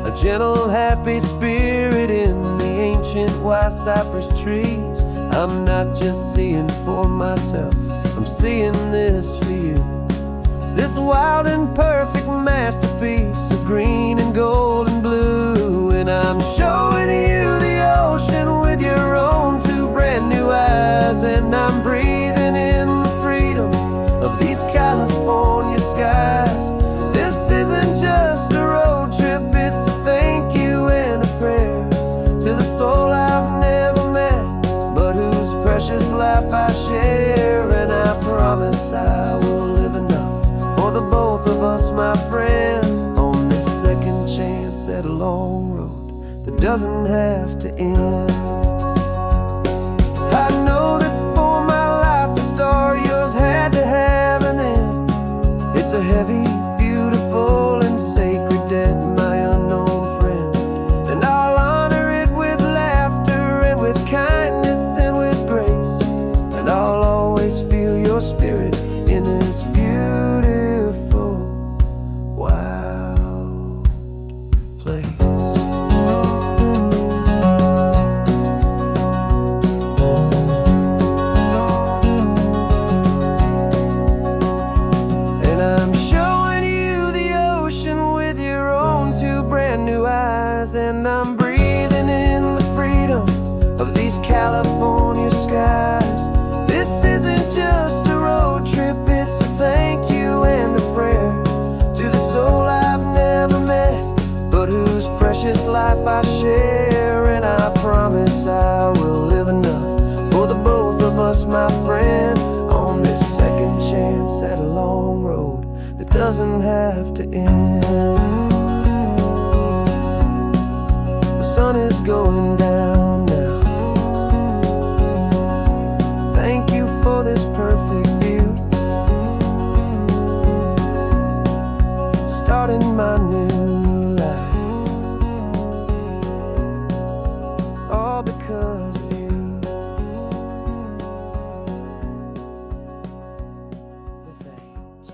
a gentle happy spirit in the ancient white cypress trees. I'm not just seeing for myself, I'm seeing this for you, this wild and perfect masterpiece of green and gold and blue. And I'm showing you the ocean with your own two brand new eyes, and I'm breathing in the freedom of these California skies. This isn't just a road trip, it's a thank you and a prayer to the soul I've never met, but whose precious life I share. And I promise I will live enough for the both of us, my friend, on this second chance at a long road that doesn't have to end. I know that for my life to start, yours had to have an end. It's a heavy, beautiful, and sacred debt, my unknown friend, and I'll honor it with laughter and with kindness and with grace, and I'll always feel your spirit in this beautiful, wild place. And I'm showing you the ocean with your own two brand new eyes, and I'm breathing in the freedom of these California skies. This isn't just a road trip, it's a thank you and a prayer to the soul I've never met, but whose precious life I share. And I promise I will live enough for the both of us, my friend, on this second chance at a long road that doesn't have to end. The sun is going down now. Thank you for this perfect view, starting my new life, all because of you. Thank you.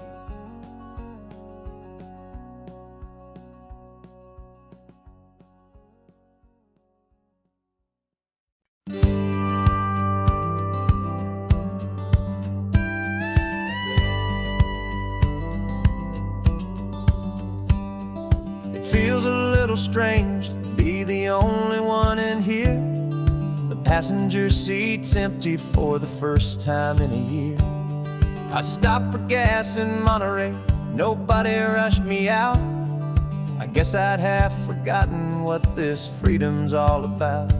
It feels a little strange to be the only one in here. The passenger seat's empty for the first time in a year. I stopped for gas in Monterey, nobody rushed me out. I guess I'd have forgotten what this freedom's all about.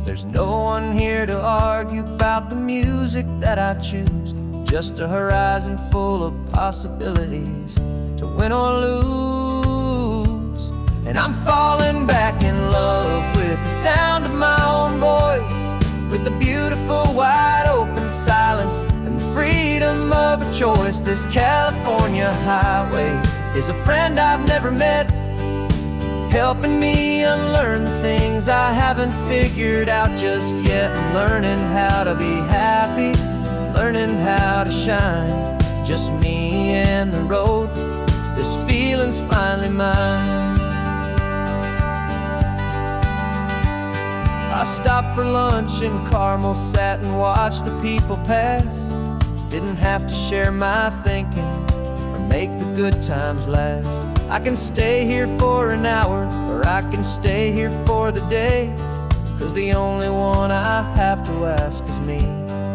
There's no one here to argue about the music that I choose, just a horizon full of possibilities to win or lose. And I'm falling back in love with the sound of my own voice, with the beautiful wide open silence and the freedom of a choice. This California highway is a friend I've never met, helping me unlearn the things I haven't figured out just yet. I'm learning how to be happy, learning how to shine, just me and the road. This feeling's finally mine. I stopped for lunch in Carmel, sat and watched the people pass. Didn't have to share my thinking or make the good times last. I can stay here for an hour, or I can stay here for the day, 'cause the only one I have to ask is me.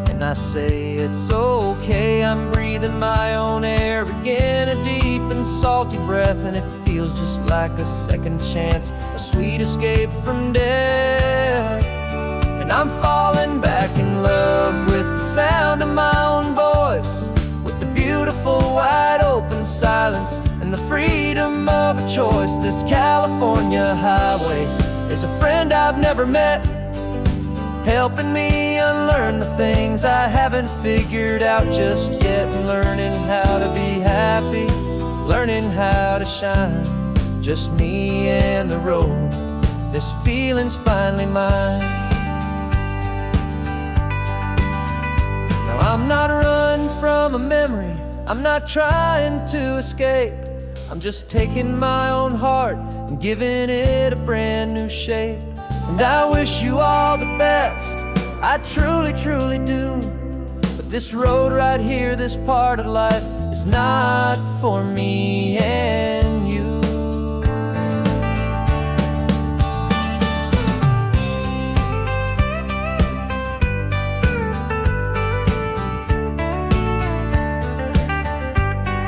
And I say it's okay, I'm breathing my own air again, a deep and salty breath, and it feels just like a second chance, a sweet escape from death. And I'm falling back in love with the sound of my own voice, with the beautiful wide open silence and the freedom of a choice. This California highway is a friend I've never met, helping me unlearn the things I haven't figured out just yet. Learning how to be happy, learning how to shine, just me and the road. This feeling's finally mine. Now I'm not running from a memory, I'm not trying to escape. I'm just taking my own heart and giving it a brand new shape. And I wish you all the best, I truly, truly do. But this road right here, this part of life, is not for me and you.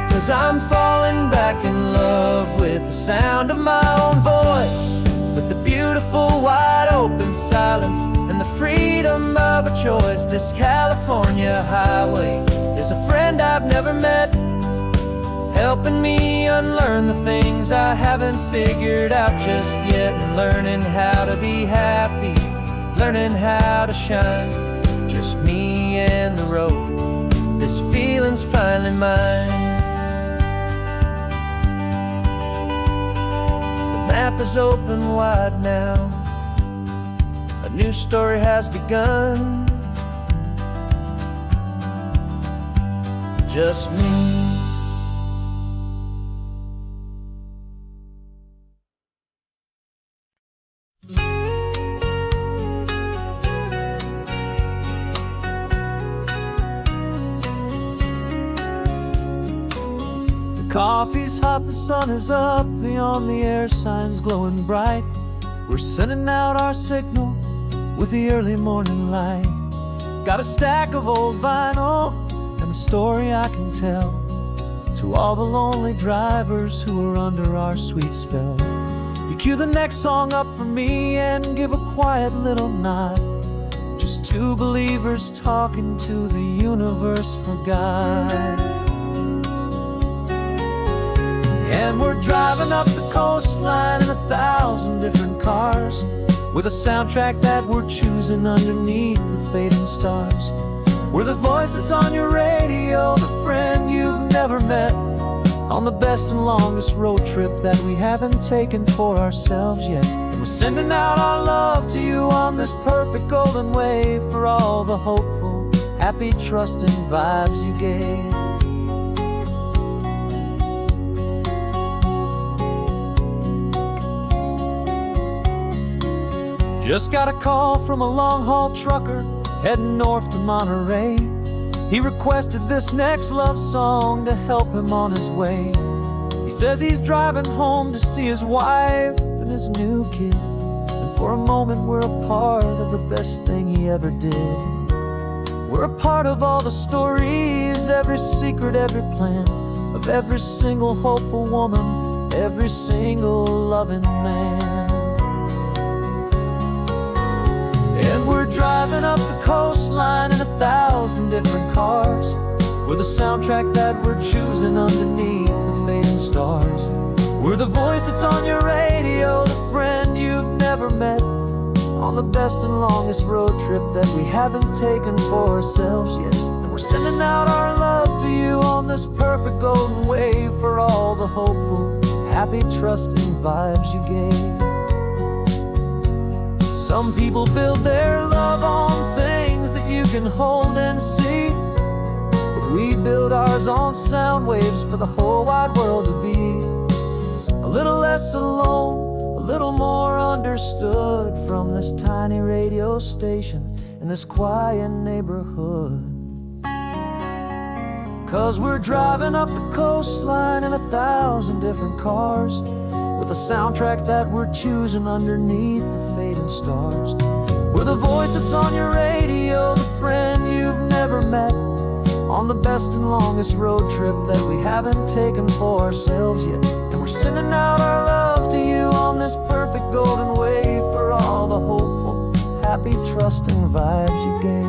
Cause I'm falling back in love with the sound of my own voice, with the beautiful wide open silence and the freedom of a choice. This California highway is a friend I've never met, helping me unlearn the things I haven't figured out just yet. And learning how to be happy, learning how to shine, just me and the road. This feeling's finally mine. The map is open wide now, a new story has begun, just me. Coffee's hot, the sun is up, the on-the-air sign's glowing bright. We're sending out our signal with the early morning light. Got a stack of old vinyl and a story I can tell to all the lonely drivers who are under our sweet spell. You cue the next song up for me and give a quiet little nod, just two believers talking to the universe for God. And we're driving up the coastline in 1,000 different cars, with a soundtrack that we're choosing underneath the fading stars. We're the voice that's on your radio, the friend you've never met, on the best and longest road trip that we haven't taken for ourselves yet. And we're sending out our love to you on this perfect golden wave, for all the hopeful, happy, trusting vibes you gave. Just got a call from a long-haul trucker heading north to Monterey. He requested this next love song to help him on his way. He says he's driving home to see his wife and his new kid, and for a moment we're a part of the best thing he ever did. We're a part of all the stories, every secret, every plan, of of every single hopeful woman, every single loving man. And we're driving up the coastline in 1,000 different cars, with a soundtrack that we're choosing underneath the fading stars. We're the voice that's on your radio, the friend you've never met, on the best and longest road trip that we haven't taken for ourselves yet. And we're sending out our love to you on this perfect golden wave, for all the hopeful, happy, trusting vibes you gave. Some people build their love on things that you can hold and see, but we build ours on sound waves for the whole wide world to be a little less alone, a little more understood, from this tiny radio station in this quiet neighborhood. 'Cause we're driving up the coastline in 1,000 different cars, with a soundtrack that we're choosing underneath the fading stars. We're the voice that's on your radio, the friend you've never met, on the best and longest road trip that we haven't taken for ourselves yet. And we're sending out our love to you on this perfect golden wave, for all the hopeful, happy, trusting vibes you gave.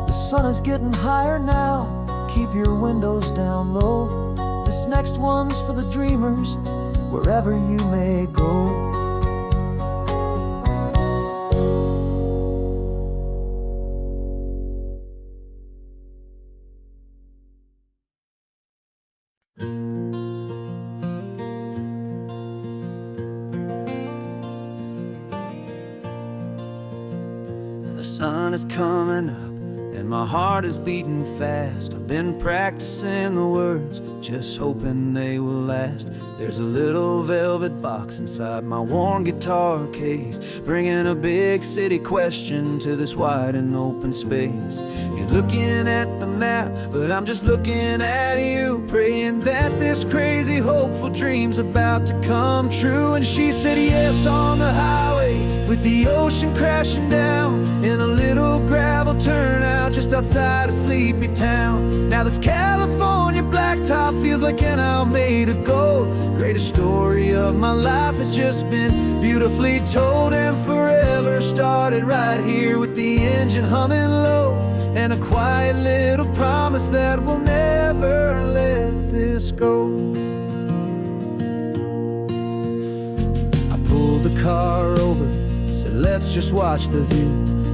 The sun is getting higher now, keep your windows down low. This next one's for the dreamers, wherever you may go. The sun is coming up and my heart is beating fast. I've been practicing the words, just hoping they will last. There's a little velvet box inside my worn guitar case, bringing a big city question to this wide and open space. You're looking at the map, but I'm just looking at you, praying that this crazy hopeful dream's about to come true. And she said yes on the highway, with the ocean crashing down, in a little gravel turnout just outside a sleepy town. Now this California blacktop feels like an hour made of gold. Greatest story of my life has just been beautifully told, and forever started right here with the engine humming low, and a quiet little promise that we'll never let this go. I pulled the car over, said let's just watch the view.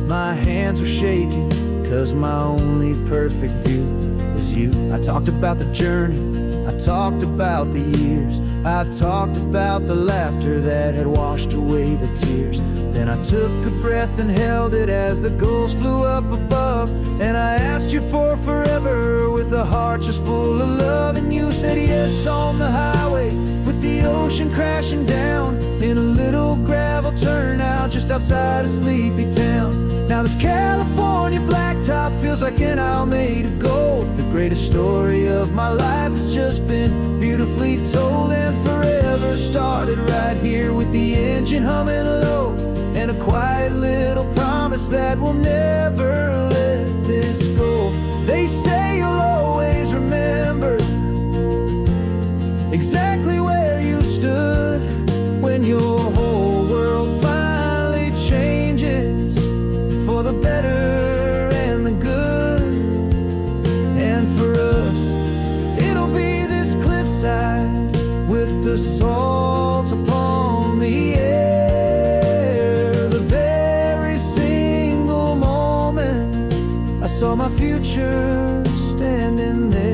My hands were shaking, 'cause my only perfect view was you. I talked about the journey, I talked about the years, I talked about the laughter that had washed away the tears. Then I took a breath and held it as the gulls flew up above, and I asked you for forever with a heart just full of love. And you said yes on the highway, with the ocean crashing down, in a little gravel turnout just outside a sleepy town. Now this California blacktop feels like an hour made of gold. The greatest story of my life has just been beautifully told, and forever started right here with the engine humming low, and a quiet little promise that we'll never let this go. They say you'll always remember exactly where you stood when your whole world finally changes for the better and the good. And for us, it'll be this cliffside with the salt upon the air. The very single moment I saw my future standing there.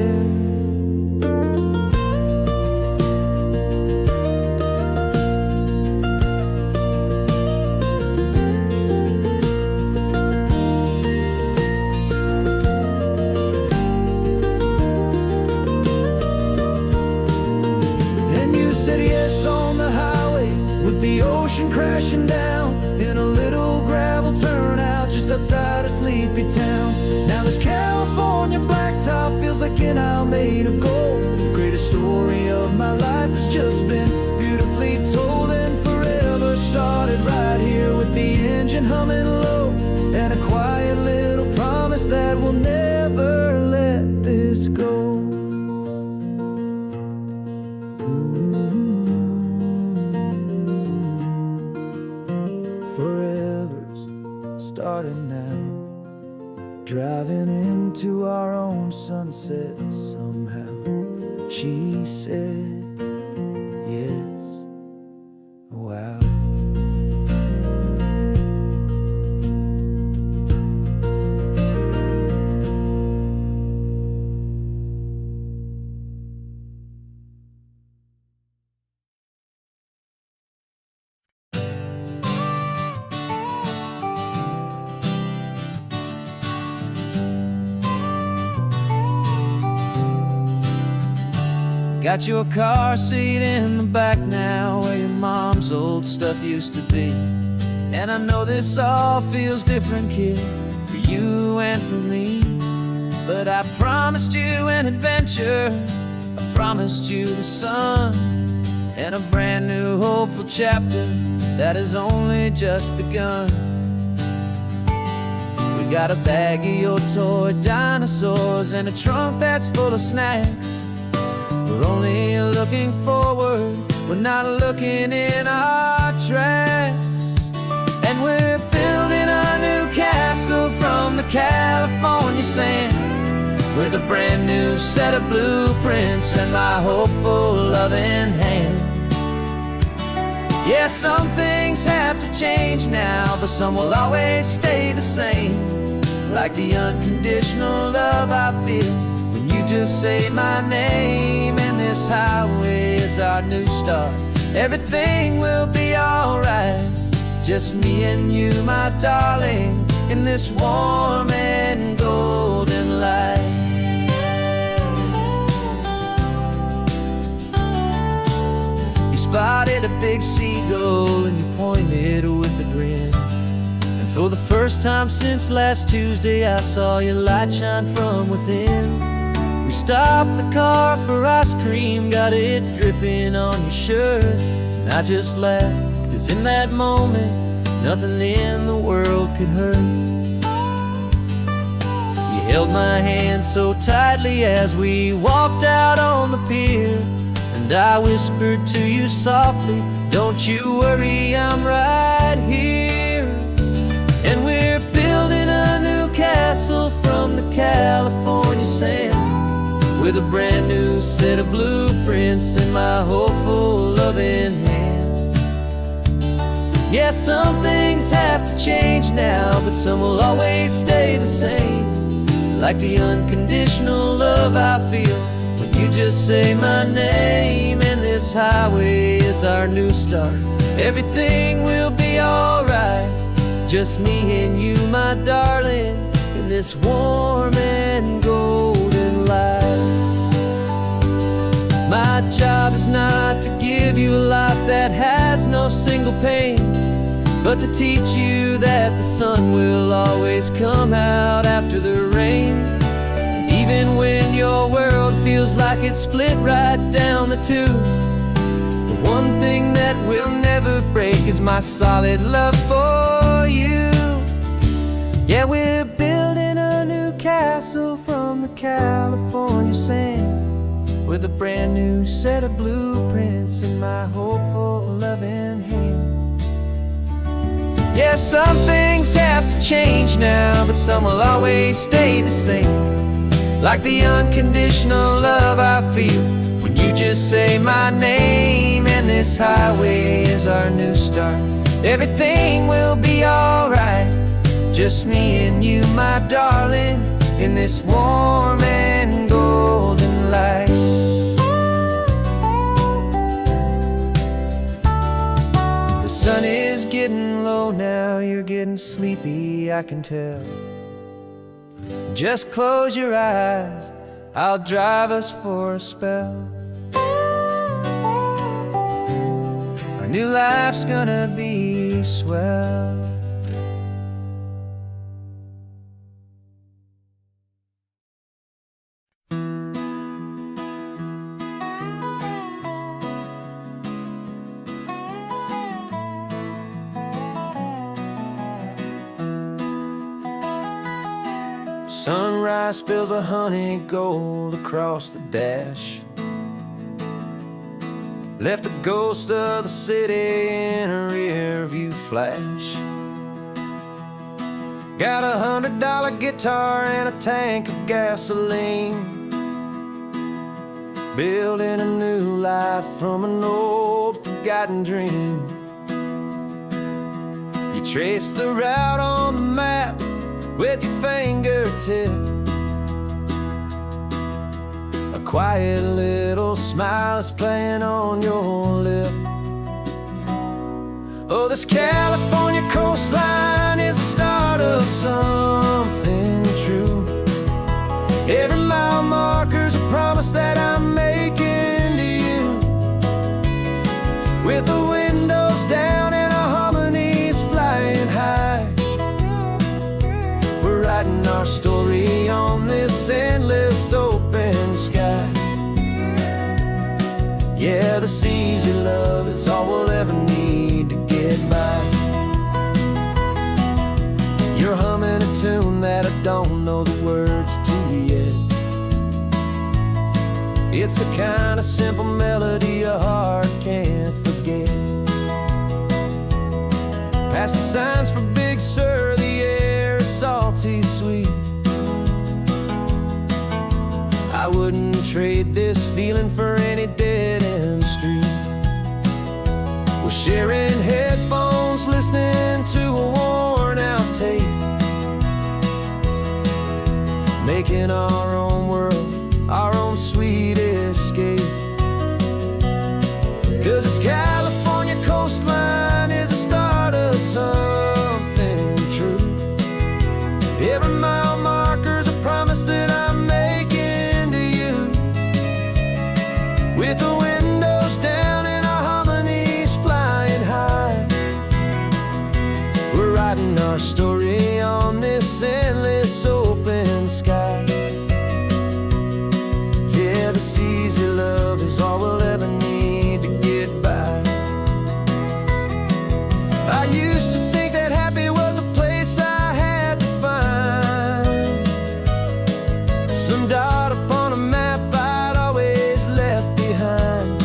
Crashing down in a little gravel turnout just outside a sleepy town. Now this California blacktop feels like an hour made of gold. The greatest story of my life has just been beautifully told, and forever started right here with the engine humming low, and a quiet little promise that we'll never let this go. Forever's starting now, driving into our own sunset somehow. She said yes. Wow. Got your car seat in the back now, where your mom's old stuff used to be. And I know this all feels different, kid, for you and for me. But I promised you an adventure, I promised you the sun, and a brand new hopeful chapter that has only just begun. We got a bag of your toy dinosaurs and a trunk that's full of snacks. We're only looking forward, we're not looking in our tracks. And we're building a new castle from the California sand, with a brand new set of blueprints and my hopeful loving hand. Yeah, some things have to change now, but some will always stay the same. Like the unconditional love I feel when you just say my name. And this highway is our new start. Everything will be alright, just me and you, my darling, in this warm and golden light. You spotted a big seagull and you pointed with a grin. And for the first time since last Tuesday, I saw your light shine from within. We stopped the car for ice cream, got it dripping on your shirt. And I just laughed, 'cause in that moment, nothing in the world could hurt. You held my hand so tightly as we walked out on the pier, and I whispered to you softly, don't you worry, I'm right here. And we're building a new castle from the California sand, with a brand new set of blueprints in my hopeful loving hand. Yeah, some things have to change now, but some will always stay the same. Like the unconditional love I feel when you just say my name. And this highway is our new start. Everything will be alright, just me and you, my darling, in this warm and golden light. My job is not to give you a life that has no single pain, but to teach you that the sun will always come out after the rain. Even when your world feels like it's split right down the two, the one thing that will never break is my solid love for you. Yeah, we're building a new castle from the California sand, with a brand new set of blueprints in my hopeful loving hand. Yeah, some things have to change now, but some will always stay the same. Like the unconditional love I feel when you just say my name. And this highway is our new start. Everything will be alright, just me and you, my darling, in this warm and golden light. The sun is getting low now, you're getting sleepy, I can tell. Just close your eyes, I'll drive us for a spell. Our new life's gonna be swell. Sunrise spills a honey gold across the dash. Left the ghost of the city in a rear view flash. Got a $100 guitar and a tank of gasoline, building a new life from an old forgotten dream. You trace the route on the map with your fingertip, a quiet little smile is playing on your lip. Oh, this California coastline is the start of something true. Every mile marker's a promise that I'm making to you. With the windows down and our harmonies flying high, we're writing our story on this endless open sky. Yeah, this easy love is all we'll ever need to get by. You're humming a tune that I don't know the words to yet. It's the kind of simple melody your heart can't forget. Past the signs for Big Sur, the air is salty sweet. I wouldn't trade this feeling for any dead-end street. We're sharing headphones, listening to a worn-out tape, making our own world, our own sweet escape. 'Cause this California coastline is the start of something true. Every mile marker's a promise that I'm making to you. With the windows down and our harmonies flying high, we're writing our story on this endless open sky. Yeah, this easy love is all we'll ever need to get by. I used to think that happy was a place I had to find, some dot upon a map I'd always left behind.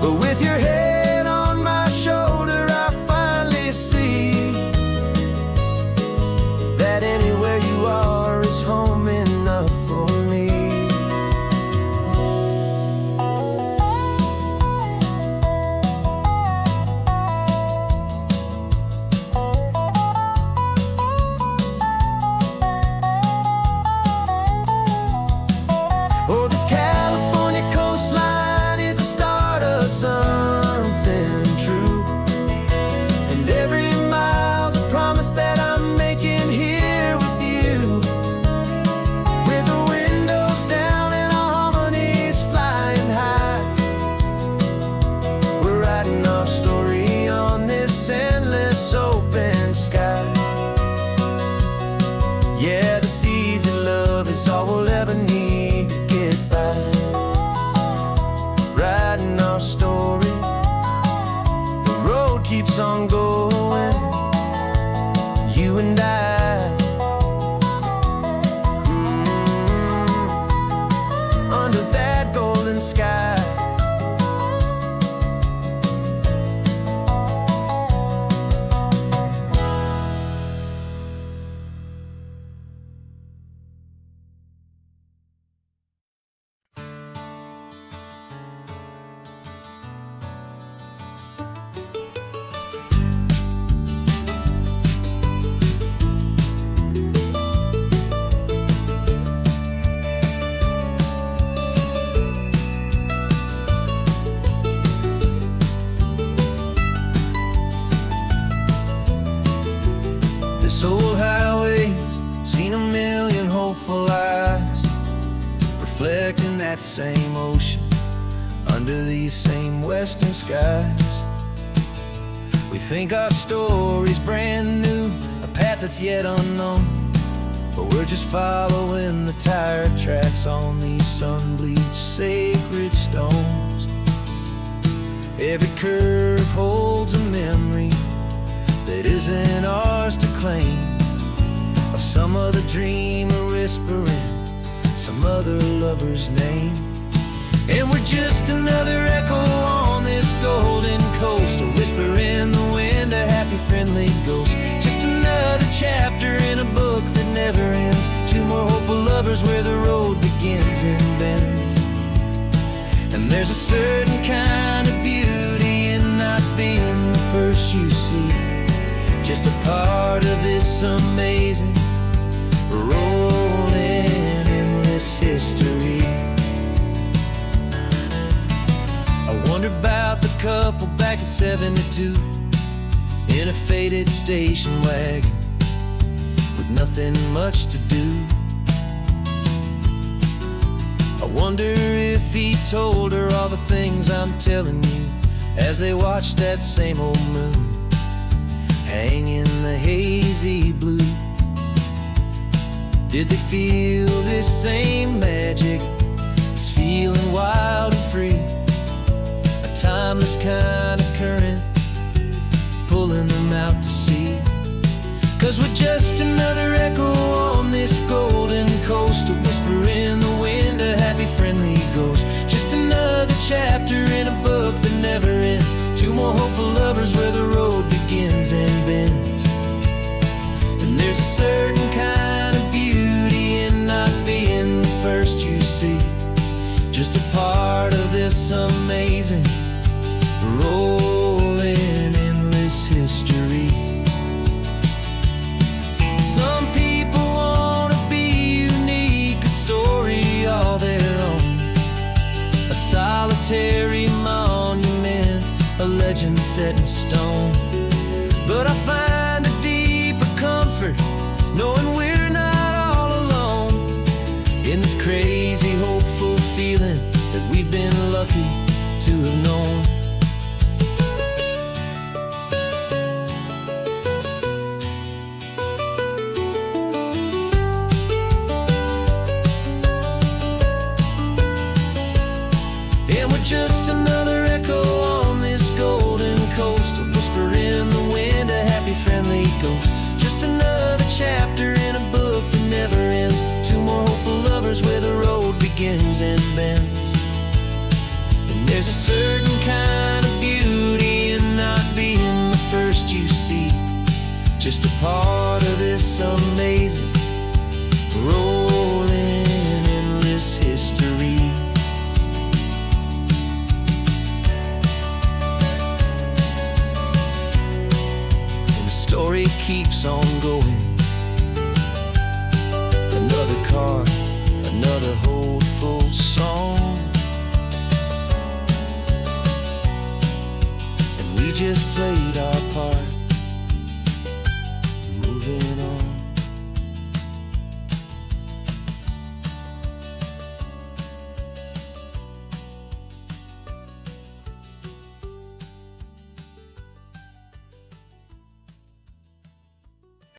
But with your head on my shoulder, I finally see that anywhere you are is home enough for me. Oh, this California coastline is the start of something true. And every mile's a promise that I'm making here with you. With the windows down and our harmonies flying high, we're writing our story on this endless open sky. Yeah, this easy love is all we'll ever need to get by. Writing our story, the road keeps on going, you and I. Under that golden sky. This old highway's seen a million hopeful eyes, reflecting that same ocean under these same western skies. We think our story's brand new, a path that's yet unknown, but we're just following the tire tracks on these sun-bleached sacred stones. Every curve holds a memory that isn't ours to claim. of some other dreamer whispering some other lover's name. And we're just another echo on this golden coast, a whisper in the wind, a happy friendly ghost. Just another chapter in a book that never ends. Two more hopeful lovers where the road begins and bends. And there's a certain kind of beauty in not being the first you see, just a part of this amazing rolling endless history. I wonder about the couple back in '72 in a faded station wagon with nothing much to do. I wonder if he told her all the things I'm telling you as they watched that same old moon hang in the hazy blue. Did they feel this same magic, this feeling wild and free, a timeless kind of current pulling them out to sea? 'Cause we're just another echo on this golden coast, a whisper in the wind, a happy friendly ghost. Just another chapter in a book that never ends. Two more hopeful lovers where the road begins and bends. And there's a certain kind of beauty in not being the first you see, just a part of this amazing rolling endless history. Some people wanna be unique, a story all their own, a solitary monument, a legend set in stone. But I find a deeper comfort knowing we're not all alone in this crazy, hopeful feeling that we've been lucky to have known. And we're just another echo on this golden coast, a whisper in the wind, a happy friendly ghost. Just another chapter in a book that never ends. Two more hopeful lovers where the road begins and bends. And there's a certain kind of beauty in not being the first you see, just a part of this amazing rolling endless history. Story keeps on going. Another card, another hopeful song, and we just played our part.